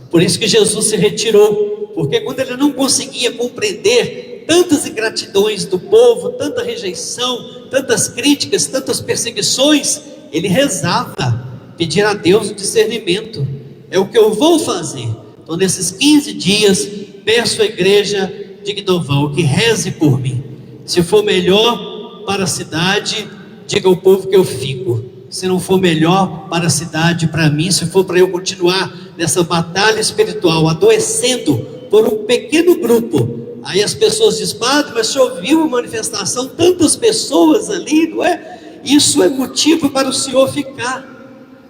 Por isso que Jesus se retirou, porque quando ele não conseguia compreender tantas ingratidões do povo, tanta rejeição, tantas críticas, tantas perseguições, ele rezava, pedir a Deus o discernimento. É o que eu vou fazer. Então nesses 15 dias, peço à igreja de Guidoval que reze por mim, Se for melhor para a cidade, diga ao povo que eu fico. Se não for melhor para a cidade, para mim, se for para eu continuar nessa batalha espiritual, adoecendo por um pequeno grupo, aí as pessoas dizem: padre, mas o senhor viu a manifestação, tantas pessoas ali, não é? Isso é motivo para o senhor ficar.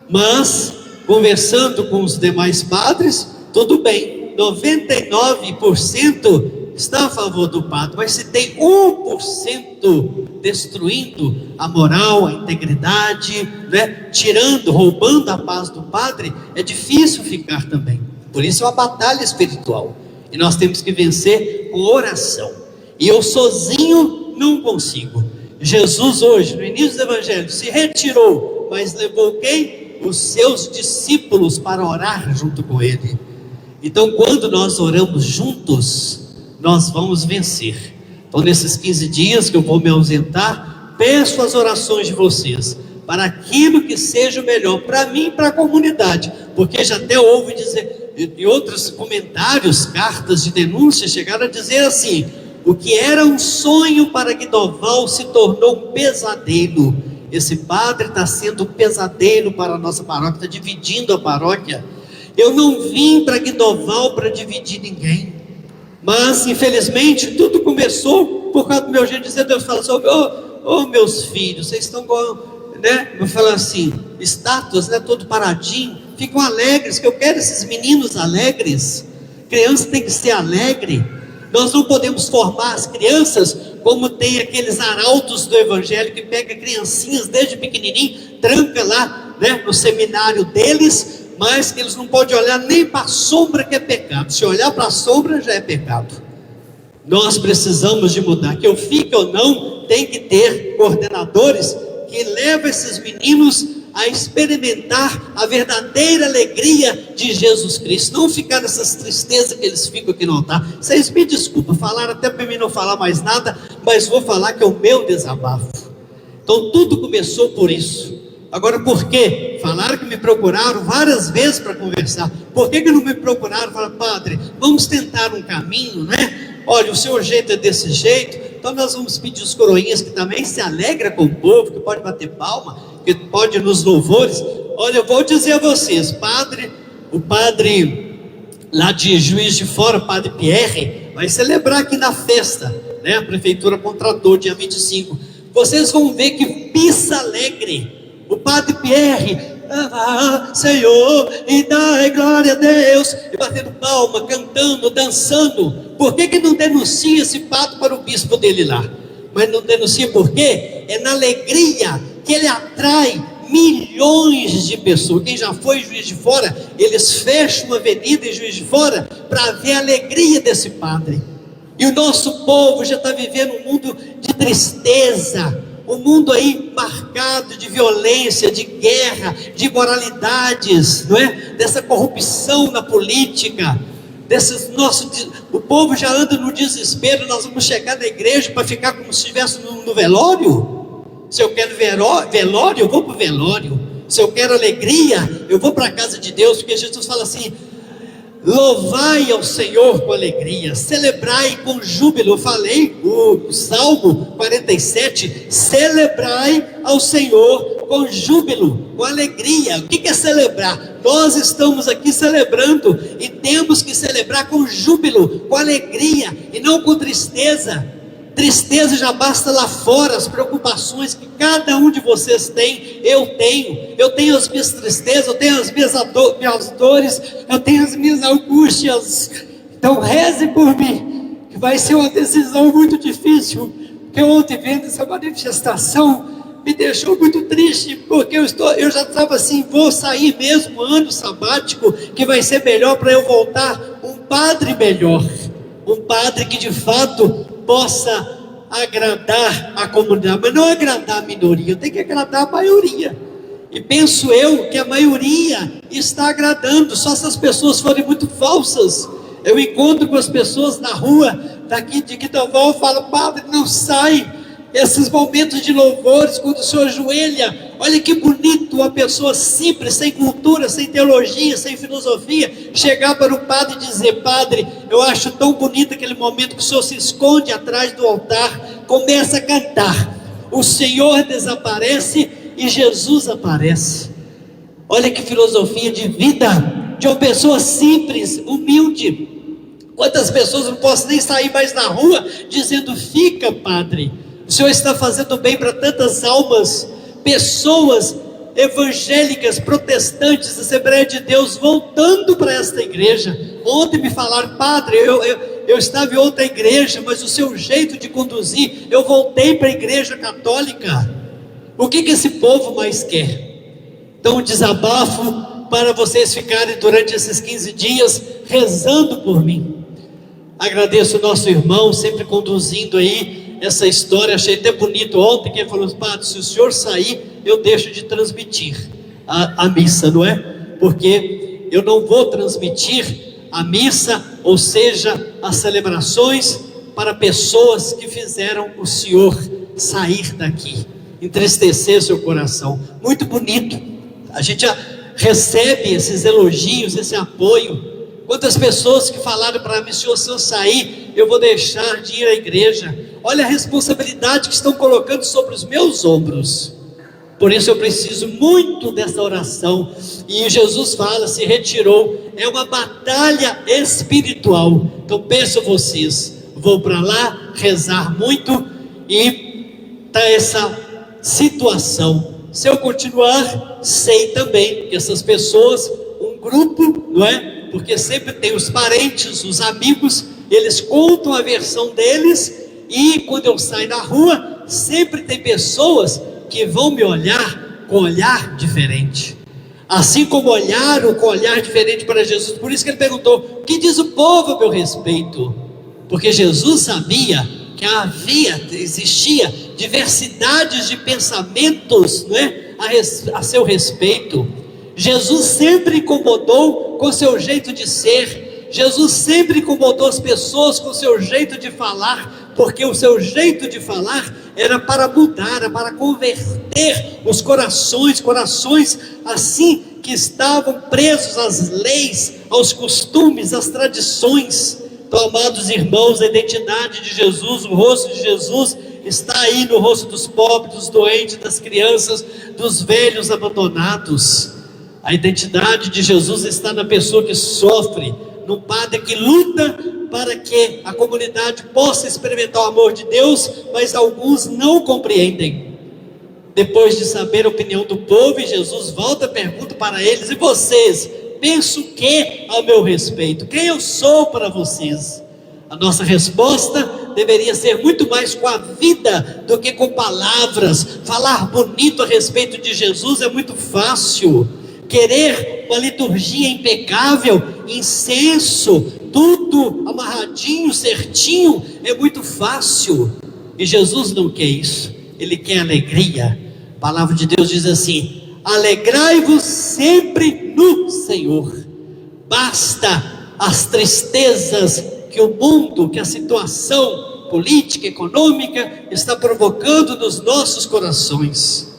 Mas, conversando com os demais padres, tudo bem, 99% está a favor do padre, mas se tem 1% destruindo a moral, a integridade, né? Tirando, roubando a paz do padre, é difícil ficar também. Por isso é uma batalha espiritual, e nós temos que vencer com oração, e eu sozinho não consigo. Jesus hoje, no início do Evangelho, se retirou, mas levou quem? Os seus discípulos para orar junto com ele. Então, quando nós oramos juntos, nós vamos vencer. Então, nesses 15 dias que eu vou me ausentar, peço as orações de vocês, para aquilo que seja o melhor para mim e para a comunidade, porque já até ouvi dizer, em outros comentários, cartas de denúncia, chegaram a dizer assim: o que era um sonho para Guidoval se tornou um pesadelo. Esse padre está sendo um pesadelo para a nossa paróquia, está dividindo a paróquia. Eu não vim para Guidoval para dividir ninguém, mas infelizmente tudo começou por causa do meu jeito de dizer. Deus fala assim: meus filhos, vocês estão com, né? Eu falo assim, estátuas, né? Todo paradinho, ficam alegres, que eu quero esses meninos alegres. Criança tem que ser alegre. Nós não podemos formar as crianças como tem aqueles arautos do Evangelho que pega criancinhas desde pequenininho, tranca lá, né, no seminário deles, mas que eles não podem olhar nem para a sombra, que é pecado. Se olhar para a sombra já é pecado. Nós precisamos de mudar. Que eu fique ou não, tem que ter coordenadores que levam esses meninos a experimentar a verdadeira alegria de Jesus Cristo, não ficar nessas tristezas que eles ficam aqui no altar. Vocês me desculpem, falaram até para mim não falar mais nada, mas vou falar que é o meu desabafo. Então tudo começou por isso. Agora, por quê? Falaram que me procuraram várias vezes para conversar. Por que não me procuraram? Falaram: padre, vamos tentar um caminho, né? Olha, o seu jeito é desse jeito, então nós vamos pedir os coroinhas que também se alegra com o povo, que pode bater palma, que pode nos louvores. Olha, eu vou dizer a vocês, o padre lá de Juiz de Fora, o padre Pierre, vai celebrar aqui na festa, né? A prefeitura contratou dia 25. Vocês vão ver que pissa alegre. O padre Pierre, Senhor, e dai glória a Deus, e batendo palma, cantando, dançando. Por que não denuncia esse padre para o bispo dele lá? Mas não denuncia por quê? É na alegria que ele atrai milhões de pessoas. Quem já foi em Juiz de Fora, eles fecham uma avenida em Juiz de Fora para ver a alegria desse padre. E o nosso povo já está vivendo um mundo de tristeza, um mundo aí marcado de violência, de guerra, de imoralidades, não é? Dessa corrupção na política, o povo já anda no desespero. Nós vamos chegar na igreja para ficar como se estivesse no velório. Se eu quero velório, eu vou para o velório. Se eu quero alegria, eu vou para a casa de Deus, porque Jesus fala assim: louvai ao Senhor com alegria, celebrai com júbilo. Eu falei, o Salmo 47, celebrai ao Senhor com júbilo, com alegria. O que é celebrar? Nós estamos aqui celebrando, e temos que celebrar com júbilo, com alegria, e não com tristeza. Tristeza já basta lá fora, as preocupações que cada um de vocês tem, eu tenho as minhas tristezas, eu tenho as minhas dores, eu tenho as minhas angústias. Então reze por mim, que vai ser uma decisão muito difícil, porque ontem vendo essa manifestação me deixou muito triste, porque eu já estava assim: vou sair mesmo, ano sabático, que vai ser melhor para eu voltar um padre melhor, um padre que de fato possa agradar a comunidade, mas não agradar a minoria, tem que agradar a maioria. E penso eu que a maioria está agradando, só se as pessoas forem muito falsas. Eu encontro com as pessoas na rua daqui de Guidoval e falo: padre, não sai. Esses momentos de louvores, quando o senhor ajoelha, olha que bonito uma pessoa simples, sem cultura, sem teologia, sem filosofia, chegar para o padre e dizer: padre, eu acho tão bonito aquele momento que o senhor se esconde atrás do altar, começa a cantar. O Senhor desaparece e Jesus aparece. Olha que filosofia de vida, de uma pessoa simples, humilde. Quantas pessoas não posso nem sair mais na rua dizendo: fica, padre, o Senhor está fazendo bem para tantas almas. Pessoas evangélicas, protestantes, Assembleia de Deus, voltando para esta igreja. Ontem me falaram: padre, eu estava em outra igreja, mas o seu jeito de conduzir, eu voltei para a igreja católica. O que esse povo mais quer? Então, um desabafo para vocês ficarem durante esses 15 dias rezando por mim. Agradeço o nosso irmão sempre conduzindo aí essa história. Achei até bonito ontem que ele falou: padre, se o senhor sair, eu deixo de transmitir a missa, não é? Porque eu não vou transmitir a missa, ou seja, as celebrações, para pessoas que fizeram o senhor sair daqui, entristecer seu coração. Muito bonito. A gente já recebe esses elogios, esse apoio. Quantas pessoas que falaram para mim: se eu sair, eu vou deixar de ir à igreja. Olha a responsabilidade que estão colocando sobre os meus ombros. Por isso eu preciso muito dessa oração. E Jesus fala: se retirou. É uma batalha espiritual. Então peço a vocês, vou para lá rezar muito. E tá essa situação. Se eu continuar, sei também que essas pessoas, um grupo, não é? Porque sempre tem os parentes, os amigos, eles contam a versão deles. E quando eu saio na rua, sempre tem pessoas que vão me olhar com olhar diferente. Assim como olharam com olhar diferente para Jesus. Por isso que ele perguntou: o que diz o povo a meu respeito? Porque Jesus sabia que existia diversidades de pensamentos, não é? A seu respeito. Jesus sempre incomodou com seu jeito de ser. Jesus sempre incomodou as pessoas com seu jeito de falar, porque o seu jeito de falar era para mudar, era para converter os corações assim que estavam presos às leis, aos costumes, às tradições. Então, amados irmãos, a identidade de Jesus, o rosto de Jesus está aí no rosto dos pobres, dos doentes, das crianças, dos velhos abandonados. A identidade de Jesus está na pessoa que sofre, no padre que luta para que a comunidade possa experimentar o amor de Deus, mas alguns não compreendem. Depois de saber a opinião do povo, Jesus volta e pergunta para eles: e vocês, pensam o que a meu respeito? Quem eu sou para vocês? A nossa resposta deveria ser muito mais com a vida do que com palavras. Falar bonito a respeito de Jesus é muito fácil. Querer uma liturgia impecável, incenso, tudo amarradinho, certinho, é muito fácil. E Jesus não quer isso. Ele quer alegria. A palavra de Deus diz assim: alegrai-vos sempre no Senhor. Basta as tristezas que o mundo, que a situação política, econômica está provocando nos nossos corações.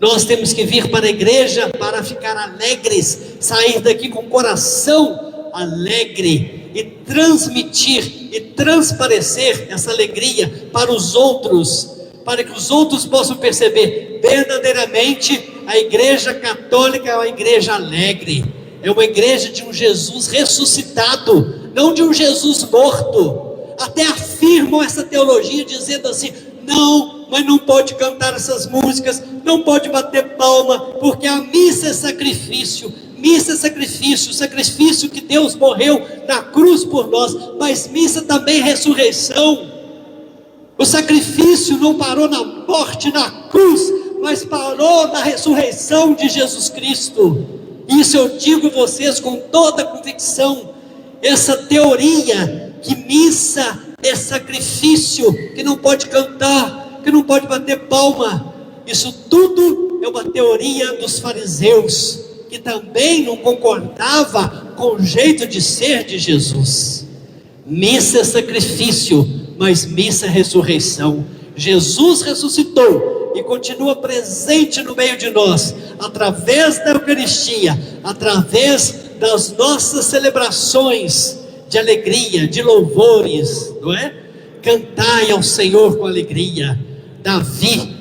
Nós temos que vir para a igreja para ficar alegres, sair daqui com o coração alegre e transmitir e transparecer essa alegria para os outros, para que os outros possam perceber verdadeiramente a igreja católica é uma igreja alegre, é uma igreja de um Jesus ressuscitado, não de um Jesus morto. Até afirmam essa teologia dizendo assim: não, mas não pode cantar essas músicas, não pode bater palma, porque a missa é sacrifício. Missa é sacrifício, sacrifício que Deus morreu na cruz por nós, mas missa também é ressurreição. O sacrifício não parou na morte, na cruz, mas parou na ressurreição de Jesus Cristo. Isso eu digo a vocês com toda a convicção. Essa teoria que missa é sacrifício, que não pode cantar, que não pode bater palma, isso tudo é uma teoria dos fariseus, que também não concordava com o jeito de ser de Jesus. Missa é sacrifício, mas missa é ressurreição. Jesus ressuscitou e continua presente no meio de nós, através da Eucaristia, através das nossas celebrações de alegria, de louvores, não é? cantai ao Senhor com alegria. Davi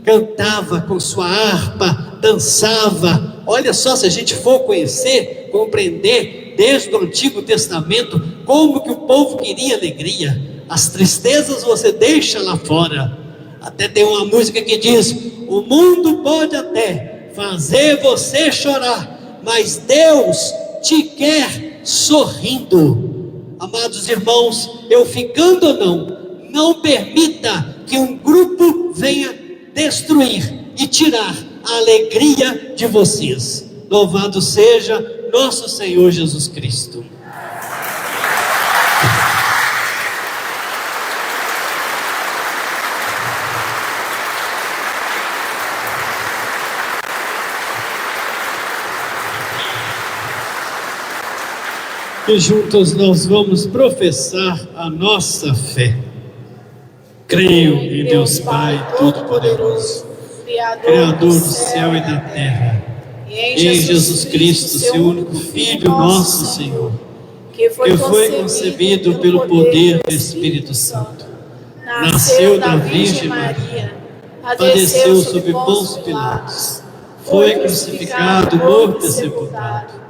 cantava com sua harpa, dançava. Olha só, se a gente for conhecer, compreender desde o Antigo Testamento como que o povo queria alegria. As tristezas você deixa lá fora. Até tem uma música que diz: o mundo pode até fazer você chorar, mas Deus te quer sorrindo. Amados irmãos, eu ficando ou não permita que um grupo venha destruir e tirar a alegria de vocês. Louvado seja nosso Senhor Jesus Cristo. E juntos nós vamos professar a nossa fé. Creio em Deus Pai Todo-Poderoso, Criador do céu e da terra, e em Jesus Cristo, seu único Filho, nosso Senhor, que foi concebido pelo poder do Espírito Santo, nasceu da Virgem Maria, padeceu sob Pôncio Pilatos, foi crucificado, morto e sepultado,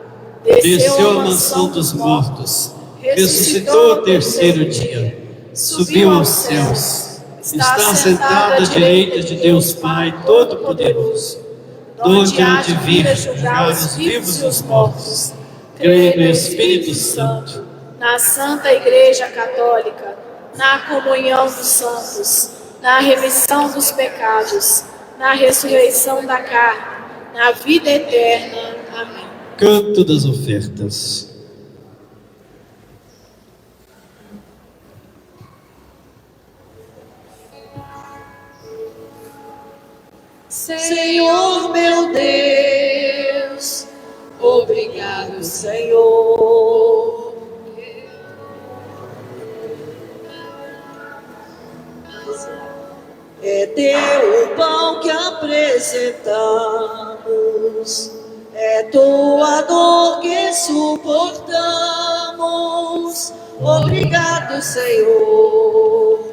desceu à mansão dos mortos, ressuscitou ao terceiro dia, subiu aos céus, está sentado à direita de Deus Pai Todo-Poderoso, donde há de vir julgar os vivos e os mortos. Creio no Espírito Santo, na Santa Igreja Católica, na comunhão dos santos, na remissão dos pecados, na ressurreição da carne, na vida eterna. Amém. Canto das ofertas. Senhor meu Deus, obrigado, Senhor. É teu o pão que apresentamos, é tua dor que suportamos. Obrigado, Senhor.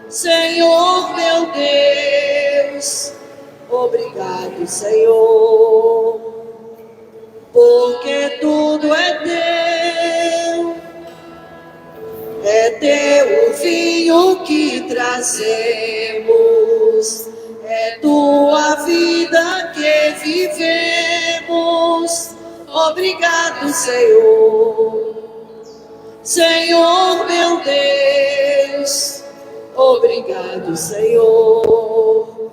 Senhor meu Deus, obrigado, Senhor, porque tudo é teu o vinho que trazemos, é tua vida que vivemos. Obrigado, Senhor. Senhor meu Deus, obrigado, Senhor,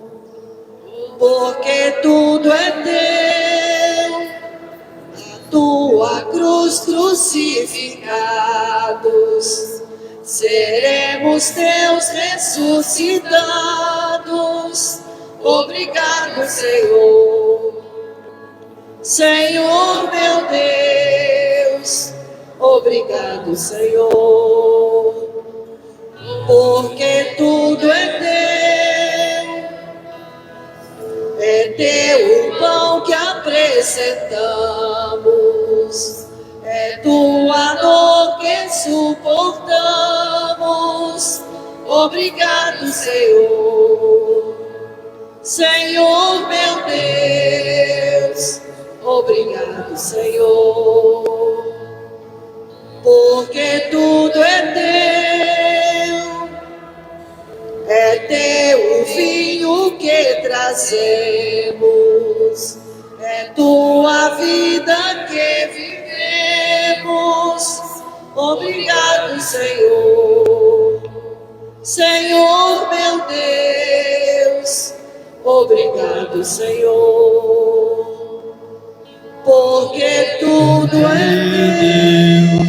porque tudo é teu, a tua cruz crucificados, seremos teus ressuscitados. Obrigado, Senhor. Senhor meu Deus, obrigado, Senhor, porque tudo é teu o pão que apresentamos, é tua dor que suportamos. Obrigado, Senhor. Senhor meu Deus, obrigado, Senhor, porque tudo é teu o vinho que trazemos, é tua vida que vivemos. Obrigado, Senhor. Senhor meu Deus, obrigado, Senhor, porque tudo é Deus.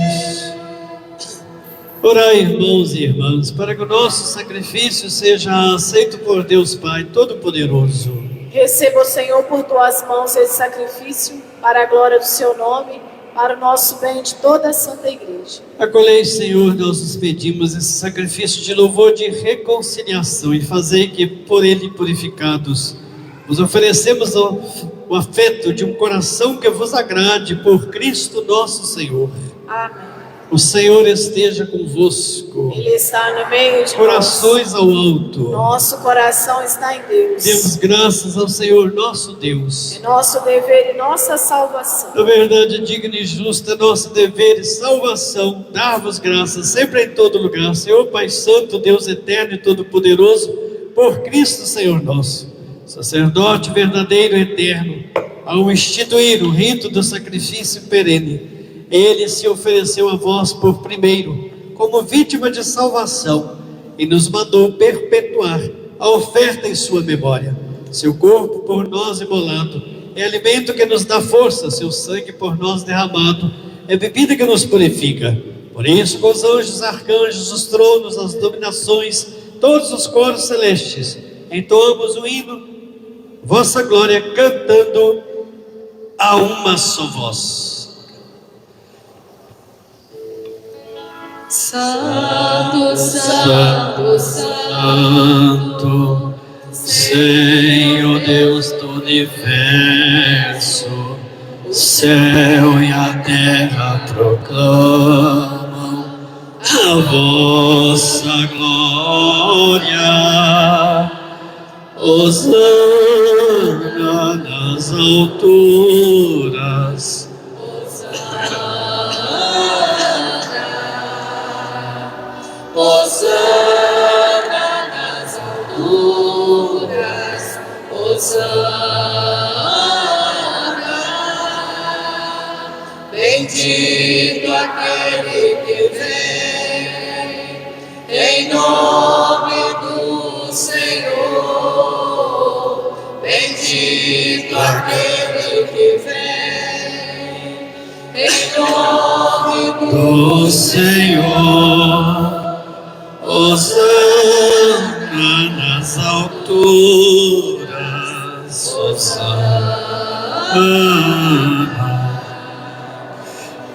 Orai, irmãos e irmãs, para que o nosso sacrifício seja aceito por Deus Pai Todo-Poderoso. Receba, o Senhor, por tuas mãos esse sacrifício, para a glória do seu nome, para o nosso bem de toda a Santa Igreja. Acolhei, Senhor, nós nos pedimos esse sacrifício de louvor, de reconciliação, e fazei que, por ele purificados, nos oferecemos o afeto de um coração que vos agrade, por Cristo nosso Senhor. Amém. O Senhor esteja convosco. Ele está no meio de Corações nós. ao alto. Nosso coração está em Deus. Demos graças ao Senhor nosso Deus. É nosso dever e nossa salvação. Na verdade, digno e justo é nosso dever e salvação, dar-vos graças sempre em todo lugar, Senhor Pai Santo, Deus eterno e todo-poderoso, por Cristo Senhor nosso, sacerdote verdadeiro e eterno, ao instituir o rito do sacrifício perene. Ele se ofereceu a vós por primeiro, como vítima de salvação, e nos mandou perpetuar a oferta em sua memória. Seu corpo por nós imolado é alimento que nos dá força, seu sangue por nós derramado é bebida que nos purifica. Por isso, com os anjos, arcanjos, os tronos, as dominações, todos os coros celestes, entoamos o hino, vossa glória, cantando a uma só voz. Santo, Santo, Santo, Senhor Deus do universo, o céu e a terra proclamam a vossa glória. Hosana nas alturas. Hosana nas alturas, Hosana, bendito aquele que vem, em nome do Senhor, bendito aquele que vem, em nome do Senhor. Hosana nas alturas, Hosana,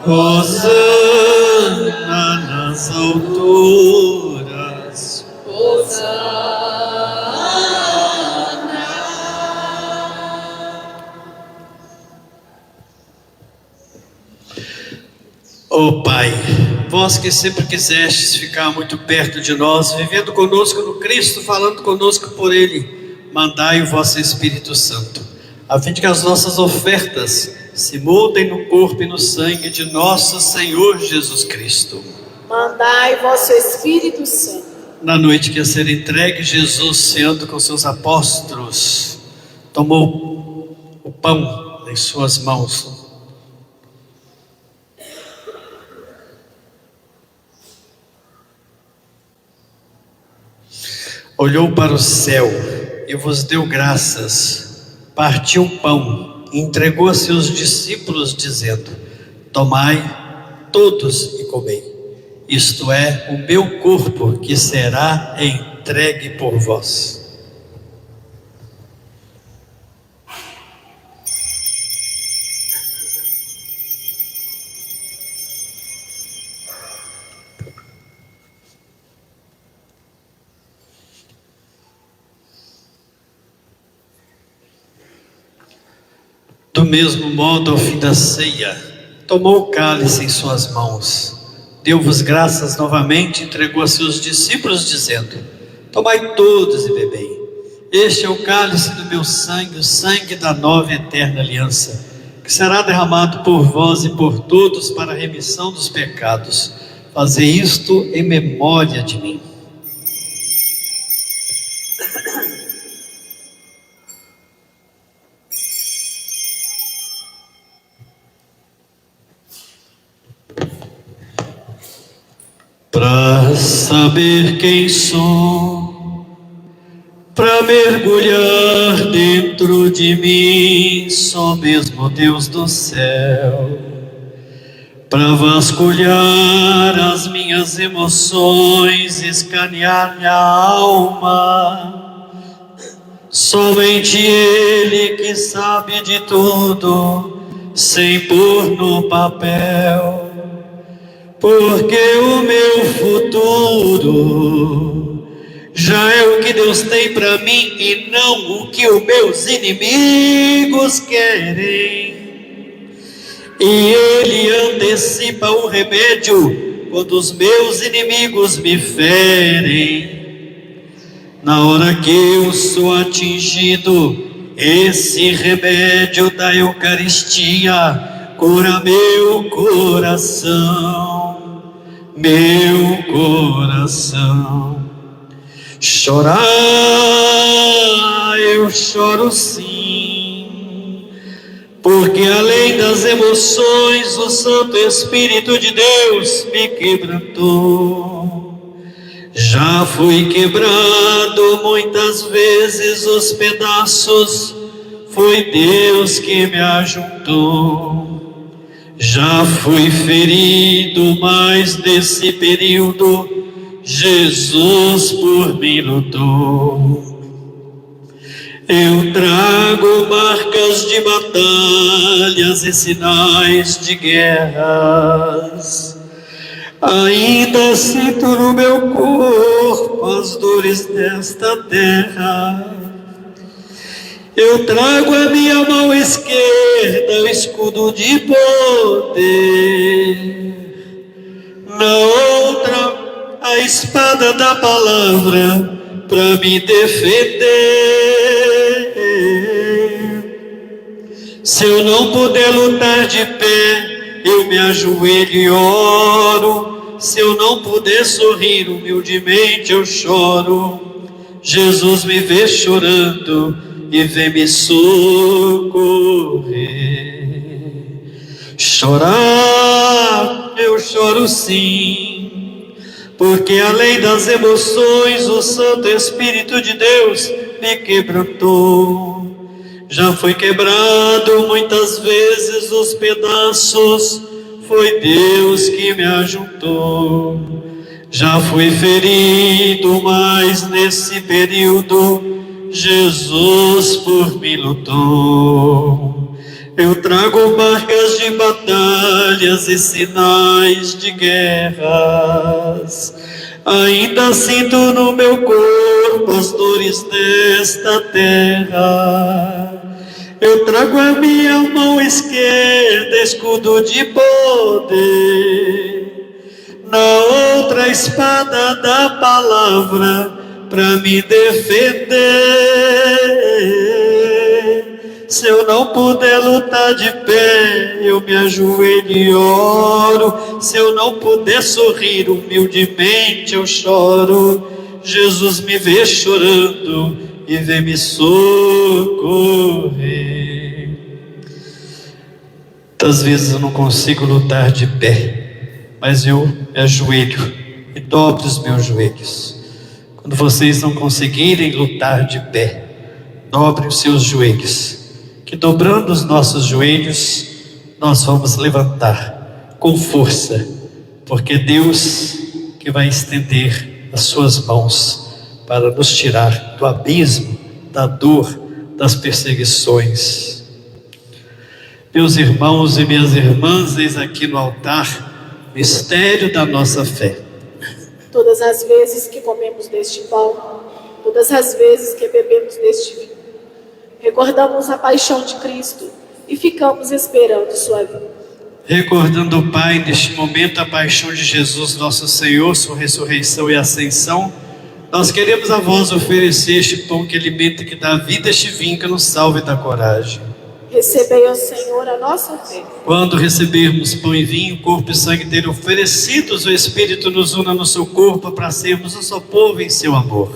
Hosana nas alturas, Hosana. Ó Pai, vós que sempre quisestes ficar muito perto de nós, vivendo conosco no Cristo, falando conosco por Ele, mandai o vosso Espírito Santo, a fim de que as nossas ofertas se moldem no corpo e no sangue de nosso Senhor Jesus Cristo. Mandai vosso Espírito Santo. Na noite que ia ser entregue, Jesus, ceando com seus apóstolos, tomou o pão em suas mãos, olhou para o céu e vos deu graças, partiu o pão e entregou a seus discípulos, dizendo: tomai todos e comei, isto é o meu corpo que será entregue por vós. Do mesmo modo, ao fim da ceia, tomou o cálice em suas mãos, deu-vos graças novamente, entregou a seus discípulos, dizendo: tomai todos e bebei, este é o cálice do meu sangue, o sangue da nova e eterna aliança, que será derramado por vós e por todos para a remissão dos pecados. Fazei isto em memória de mim. Para saber quem sou, para mergulhar dentro de mim, só mesmo Deus do céu, para vasculhar as minhas emoções, escanear minha alma, somente Ele que sabe de tudo, sem pôr no papel. Porque o meu futuro já é o que Deus tem para mim e não o que os meus inimigos querem. e Ele antecipa o remédio quando os meus inimigos me ferem. Na hora que eu sou atingido, esse remédio da Eucaristia cura meu coração, meu coração. Chorar, eu choro sim, porque além das emoções, o Santo Espírito de Deus me quebrantou. Já fui quebrado muitas vezes os pedaços, foi Deus que me ajuntou. Já fui ferido, mas nesse período Jesus por mim lutou. Eu trago marcas de batalhas e sinais de guerras. Ainda sinto no meu corpo as dores desta terra. Eu trago a minha mão esquerda o escudo de poder, na outra a espada da palavra para me defender. Se eu não puder lutar de pé, eu me ajoelho e oro. Se eu não puder sorrir, humildemente eu choro. Jesus me vê chorando e vem me socorrer. Chorar, eu choro sim, porque além das emoções, o Santo Espírito de Deus me quebrantou. Já foi quebrado muitas vezes os pedaços, foi Deus que me ajuntou. Já fui ferido, mas nesse período Jesus por mim lutou. Eu trago marcas de batalhas e sinais de guerras. Ainda sinto no meu corpo as dores desta terra. Eu trago a minha mão esquerda escudo de poder, na outra a espada da palavra para me defender. Se eu não puder lutar de pé, eu me ajoelho e oro. Se eu não puder sorrir, humildemente eu choro. Jesus me vê chorando e vem me socorrer. Muitas vezes eu não consigo lutar de pé, mas eu me ajoelho e dobro os meus joelhos. Quando vocês não conseguirem lutar de pé, dobrem os seus joelhos, que dobrando os nossos joelhos, nós vamos levantar com força, porque Deus que vai estender as suas mãos para nos tirar do abismo, da dor, das perseguições. Meus irmãos e minhas irmãs, eis aqui no altar, mistério da nossa fé. Todas as vezes que comemos deste pão, todas as vezes que bebemos deste vinho, recordamos a paixão de Cristo e ficamos esperando sua vinda. Recordando, Pai, neste momento a paixão de Jesus, nosso Senhor, sua ressurreição e ascensão, nós queremos a vós oferecer este pão que alimenta, que dá vida, este vinho que nos salva e dá coragem. Recebei, ó Senhor, a nossa fé. Quando recebermos pão e vinho, corpo e sangue dele oferecidos, o Espírito nos una no seu corpo para sermos um só povo em seu amor.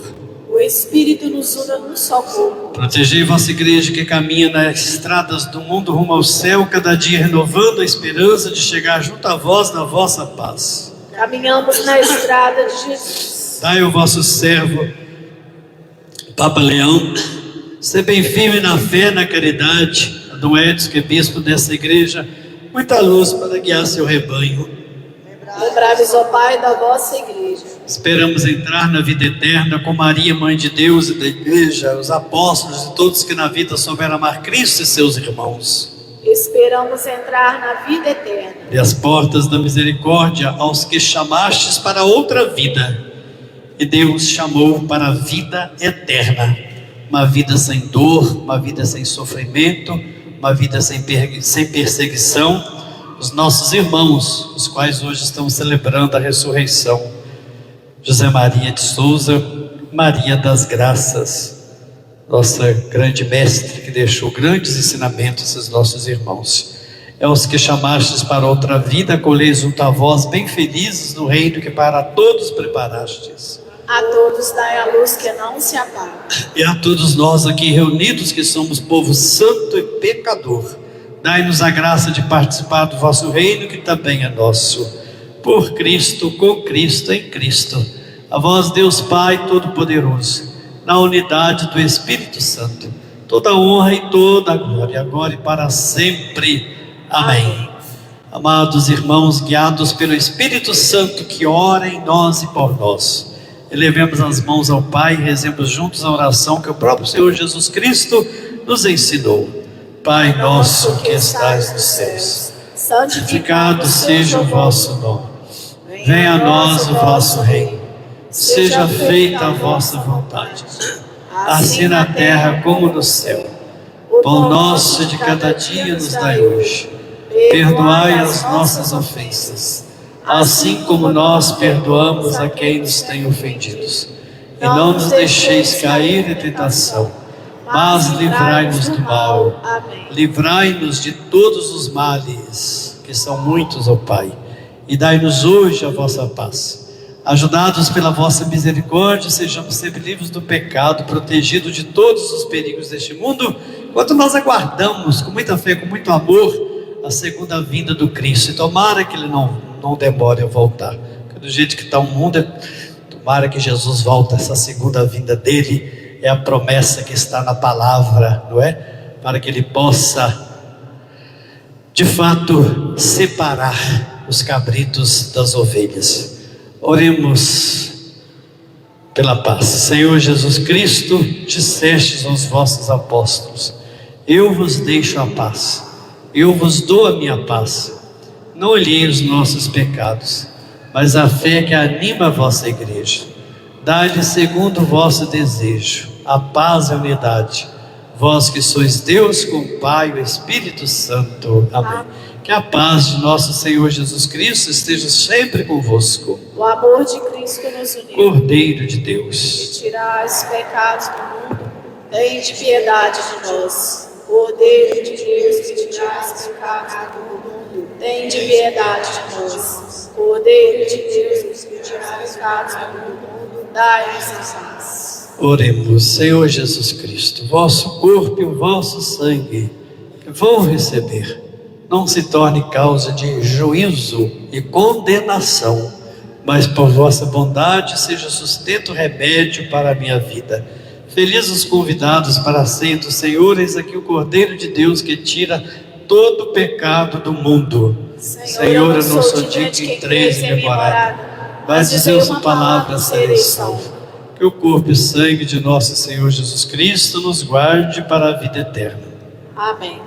O Espírito nos una num só corpo. Protegei vossa igreja que caminha nas estradas do mundo rumo ao céu, cada dia renovando a esperança de chegar junto a vós na vossa paz. Caminhamos na estrada de Jesus. Dai ao vosso servo, Papa Leão, ser bem firme na fé, na caridade, a Dom Edson, que é bispo dessa igreja, muita luz para guiar seu rebanho. Lembrai-vos, ó Pai, da vossa igreja. Esperamos entrar na vida eterna com Maria, Mãe de Deus e da igreja, os apóstolos e todos que na vida souberam amar Cristo e seus irmãos. Esperamos entrar na vida eterna. E as portas da misericórdia aos que chamastes para outra vida. E Deus chamou para a vida eterna. Uma vida sem dor, uma vida sem sofrimento, uma vida sem perseguição, os nossos irmãos, os quais hoje estamos celebrando a ressurreição. José Maria de Souza, Maria das Graças, nossa grande mestre que deixou grandes ensinamentos aos nossos irmãos. É os que chamastes para outra vida, acolheis junto a vós, bem felizes no reino que para todos preparastes. A todos dai a luz que não se apaga. E a todos nós aqui reunidos, que somos povo santo e pecador, dai-nos a graça de participar do vosso reino, que também é nosso. Por Cristo, com Cristo, em Cristo. A vós, Deus Pai Todo-Poderoso, na unidade do Espírito Santo, toda honra e toda glória, agora e para sempre. Amém. Amados irmãos, guiados pelo Espírito Santo, que ora em nós e por nós, elevemos as mãos ao Pai e rezemos juntos a oração que o próprio Senhor Jesus Cristo nos ensinou. Pai nosso que estais nos céus, santificado seja o vosso nome. Venha a nós o vosso reino. Seja feita a vossa vontade, assim na terra como no céu. O pão nosso de cada dia nos dai hoje. Perdoai as nossas ofensas, assim como nós perdoamos a quem nos tem ofendidos. E não nos deixeis cair em tentação, mas livrai-nos do mal. Livrai-nos de todos os males, que são muitos, ó Pai. E dai-nos hoje a vossa paz. Ajudados pela vossa misericórdia, sejamos sempre livres do pecado, protegidos de todos os perigos deste mundo, enquanto nós aguardamos com muita fé, com muito amor, a segunda vinda do Cristo. E tomara que Ele não demore a voltar. Porque do jeito que está o mundo, tomara que Jesus volte. Essa segunda vinda dEle é a promessa que está na palavra, não é? Para que Ele possa, de fato, separar os cabritos das ovelhas. Oremos pela paz. Senhor Jesus Cristo, dissestes aos vossos apóstolos: eu vos deixo a paz, eu vos dou a minha paz. Não olhei os nossos pecados, mas a fé que anima a vossa igreja. Dai-lhe segundo o vosso desejo a paz e a unidade, vós que sois Deus com o Pai e o Espírito Santo. Amém. Que a paz de nosso Senhor Jesus Cristo esteja sempre convosco. O amor de Cristo nos uniu. Cordeiro de Deus, Que tirai os pecados do mundo, tende piedade de nós. Cordeiro de Deus, que tirai os pecados do mundo, tende piedade de nós. Cordeiro de Deus, que tirai os pecados do mundo, dai-nos a paz. oremos. Senhor Jesus Cristo, vosso corpo e o vosso sangue que vou receber, não se torne causa de juízo e condenação, mas por vossa bondade seja sustento, remédio para a minha vida. Felizes os convidados para a ceia do Senhor. Eis aqui o Cordeiro de Deus que tira todo o pecado do mundo. Senhor, eu não sou digno que entreis em minha morada, mas dizei uma palavra, serei salvo. Que o corpo e sangue de nosso Senhor Jesus Cristo nos guarde para a vida eterna. Amém.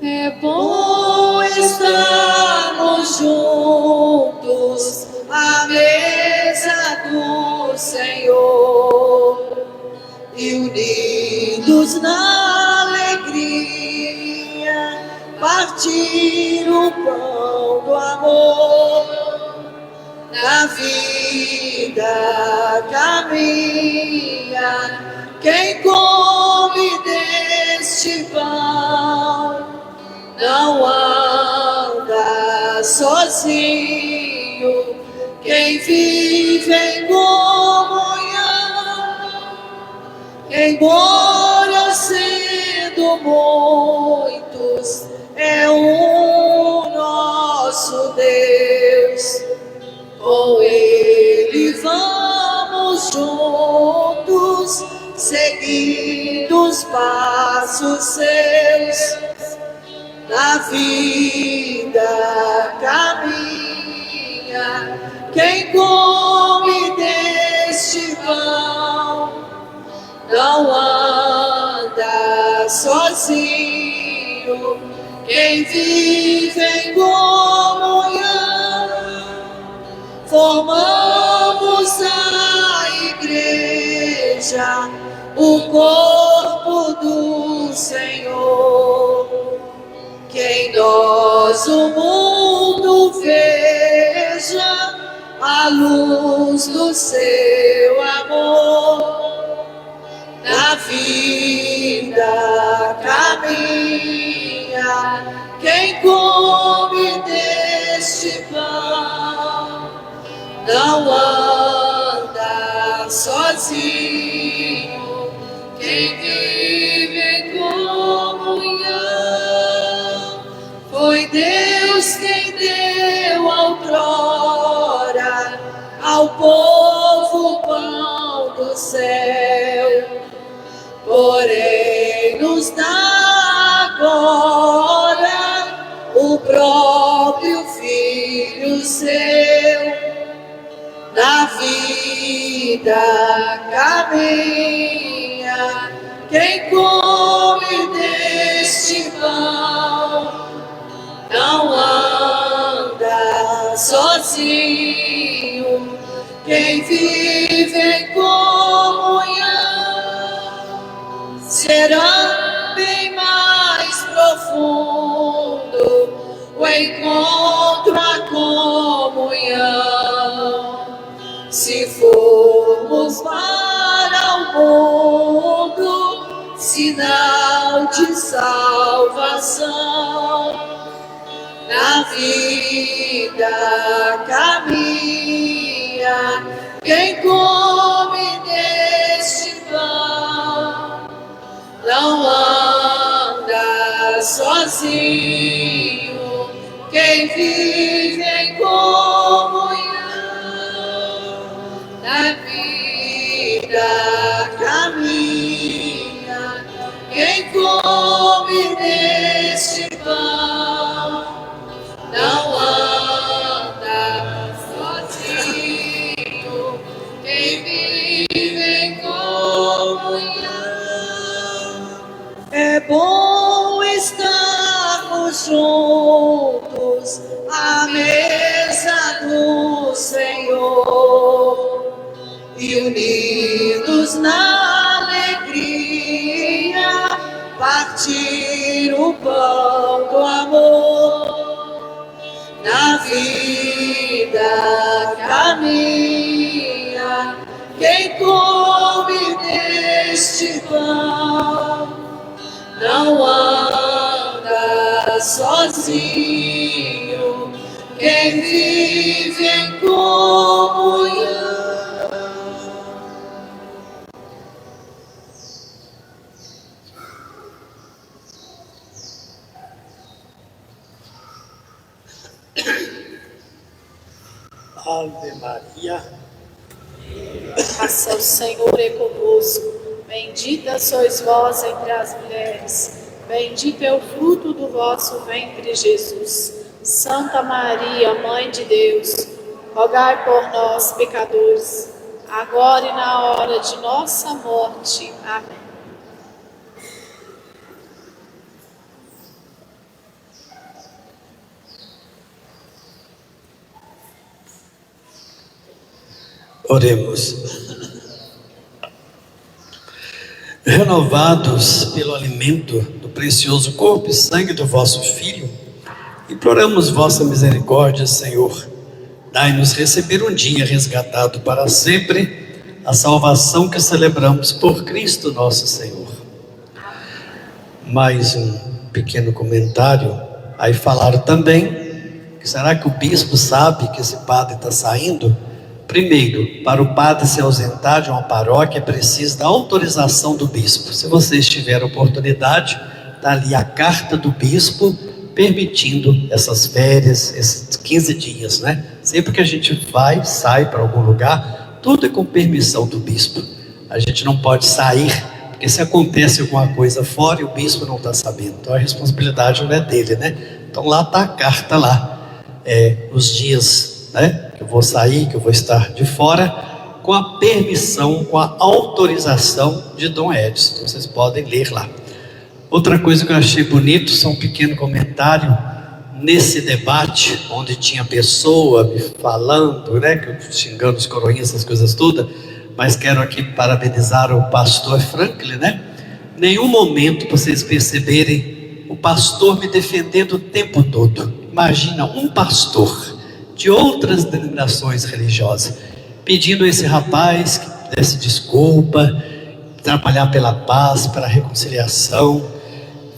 É bom estarmos juntos à mesa do Senhor e unidos na alegria, partir o pão do amor. Na vida caminha quem come deste pão. Não anda sozinho quem vive em comunhão. Embora sendo muitos, é um nosso Deus. Com Ele vamos juntos, seguindo nos passos seus, na vida caminha. Quem come deste pão não anda sozinho. Quem vive em comunhão, formamos a igreja, o corpo do Senhor. Que em nós o mundo veja a luz do seu amor. Na vida caminha quem come deste pão, não anda sozinho. Quem vive em comunhão, foi Deus quem deu outrora ao povo o pão do céu. Porém nos dá agora o próprio Filho seu. Na vida caminha quem come deste pão, não anda sozinho. Quem vive em comunhão, será bem mais profundo o encontro, a comunhão. Se formos para o mundo, sinal de salvação, na vida caminha quem come deste pão, não anda sozinho. Quem vive em comunhão, na vida caminha quem come deste pão, não anda sozinho. Quem vive em comunhão, é bom estarmos juntos à mesa do Senhor e unidos na alegria partir o pão do amor. Na vida caminha quem come deste pão, não anda sozinho. Quem vive em comunhão. Ave Maria. Graça o Senhor é convosco. Bendita sois vós entre as mulheres. Bendito é o fruto do vosso ventre, Jesus. Santa Maria, Mãe de Deus, rogai por nós, pecadores, agora e na hora de nossa morte. Amém. Oremos. Renovados pelo alimento do precioso corpo e sangue do vosso Filho, imploramos vossa misericórdia, Senhor. Dai-nos receber um dia resgatado para sempre a salvação que celebramos por Cristo nosso Senhor. Mais um pequeno comentário. Aí falaram também que será que o bispo sabe que esse padre está saindo? Primeiro, para o padre se ausentar de uma paróquia é preciso da autorização do bispo. Se vocês tiverem oportunidade, está ali a carta do bispo permitindo essas férias, esses 15 dias, né? Sempre que a gente vai, sai para algum lugar, tudo é com permissão do bispo. A gente não pode sair, porque Porque se acontece alguma coisa fora e o bispo não está sabendo, então a responsabilidade não é dele, né? Então lá está a carta lá, os dias, né, que eu vou sair, que eu vou estar de fora, com a permissão, com a autorização de Dom Edson. Então vocês podem ler lá. Outra coisa que eu achei bonito, só um pequeno comentário, nesse debate, onde tinha pessoa me falando, né, que eu xingando os coroinhas, essas coisas todas, mas quero aqui parabenizar o pastor Franklin, né? Nenhum momento, para vocês perceberem, o pastor me defendendo o tempo todo. Imagina um pastor de outras denominações religiosas pedindo a esse rapaz que desse desculpa, trabalhar pela paz, pela reconciliação,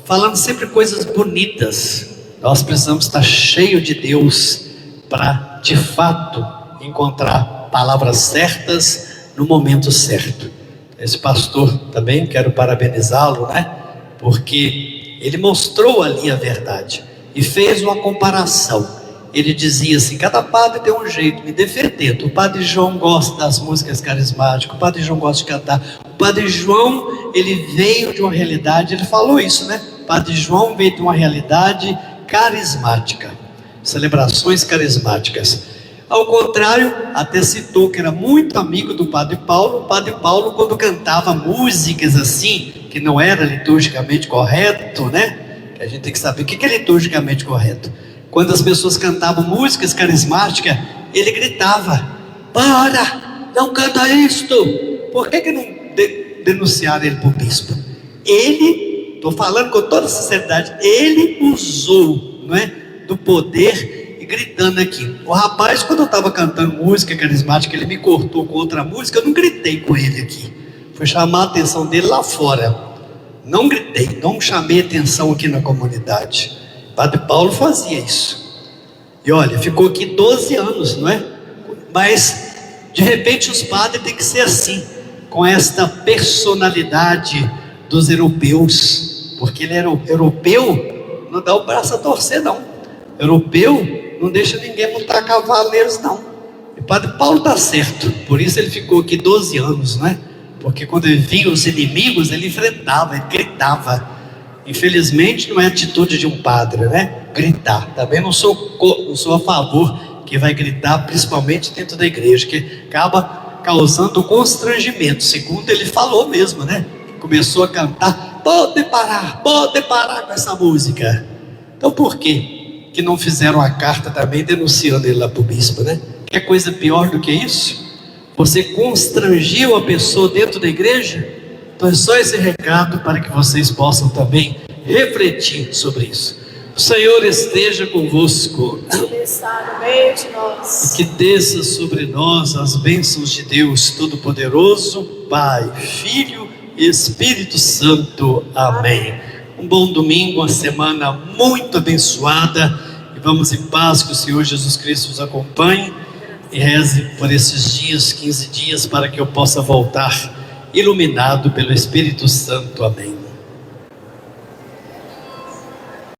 falando sempre coisas bonitas. Nós precisamos estar cheios de Deus para, de fato, encontrar palavras certas no momento certo. Esse pastor também quero parabenizá-lo, né? Porque ele mostrou ali a verdade e fez uma comparação. Ele dizia assim: cada padre tem um jeito, me defendendo. O padre João gosta das músicas carismáticas, o padre João gosta de cantar. O padre João, ele veio de uma realidade, ele falou isso, né? O padre João veio de uma realidade carismática, celebrações carismáticas. Ao contrário, até citou que era muito amigo do Padre Paulo. O Padre Paulo, quando cantava músicas assim, que não era liturgicamente correto, né? A gente tem que saber o que é liturgicamente correto. Quando as pessoas cantavam músicas carismáticas, ele gritava: para, não canta isto. Por que não denunciaram ele para o bispo? Ele, estou falando com toda sinceridade, ele usou, não é, do poder, gritando aqui. O rapaz, quando eu estava cantando música carismática, ele me cortou com outra música, eu não gritei com ele aqui. Foi chamar a atenção dele lá fora. Não gritei, não chamei atenção aqui na comunidade. Padre Paulo fazia isso. E olha, ficou aqui 12 anos, não é? Mas, de repente, os padres têm que ser assim, com esta personalidade dos europeus. Porque ele era europeu, não dá o braço a torcer, não. Europeu não deixa ninguém montar cavaleiros, não. E Padre Paulo está certo. Por isso ele ficou aqui 12 anos, né? Porque quando ele via os inimigos, ele enfrentava, ele gritava. Infelizmente não é atitude de um padre, né? Gritar. Também não sou a favor que vai gritar, principalmente dentro da igreja, que acaba causando constrangimento. Segundo ele falou mesmo, né? Começou a cantar: pode parar com essa música. Então por quê que não fizeram a carta também denunciando ele lá para o bispo, né? Que coisa pior do que isso? Você constrangiu a pessoa dentro da igreja? Então é só esse recado para que vocês possam também refletir sobre isso. O Senhor esteja convosco. Ele está no meio de nós. Que desça sobre nós as bênçãos de Deus Todo-Poderoso, Pai, Filho e Espírito Santo. Amém. Um bom domingo, uma semana muito abençoada, e vamos em paz, que o Senhor Jesus Cristo nos acompanhe e reze por esses dias, 15 dias, para que eu possa voltar iluminado pelo Espírito Santo. Amém.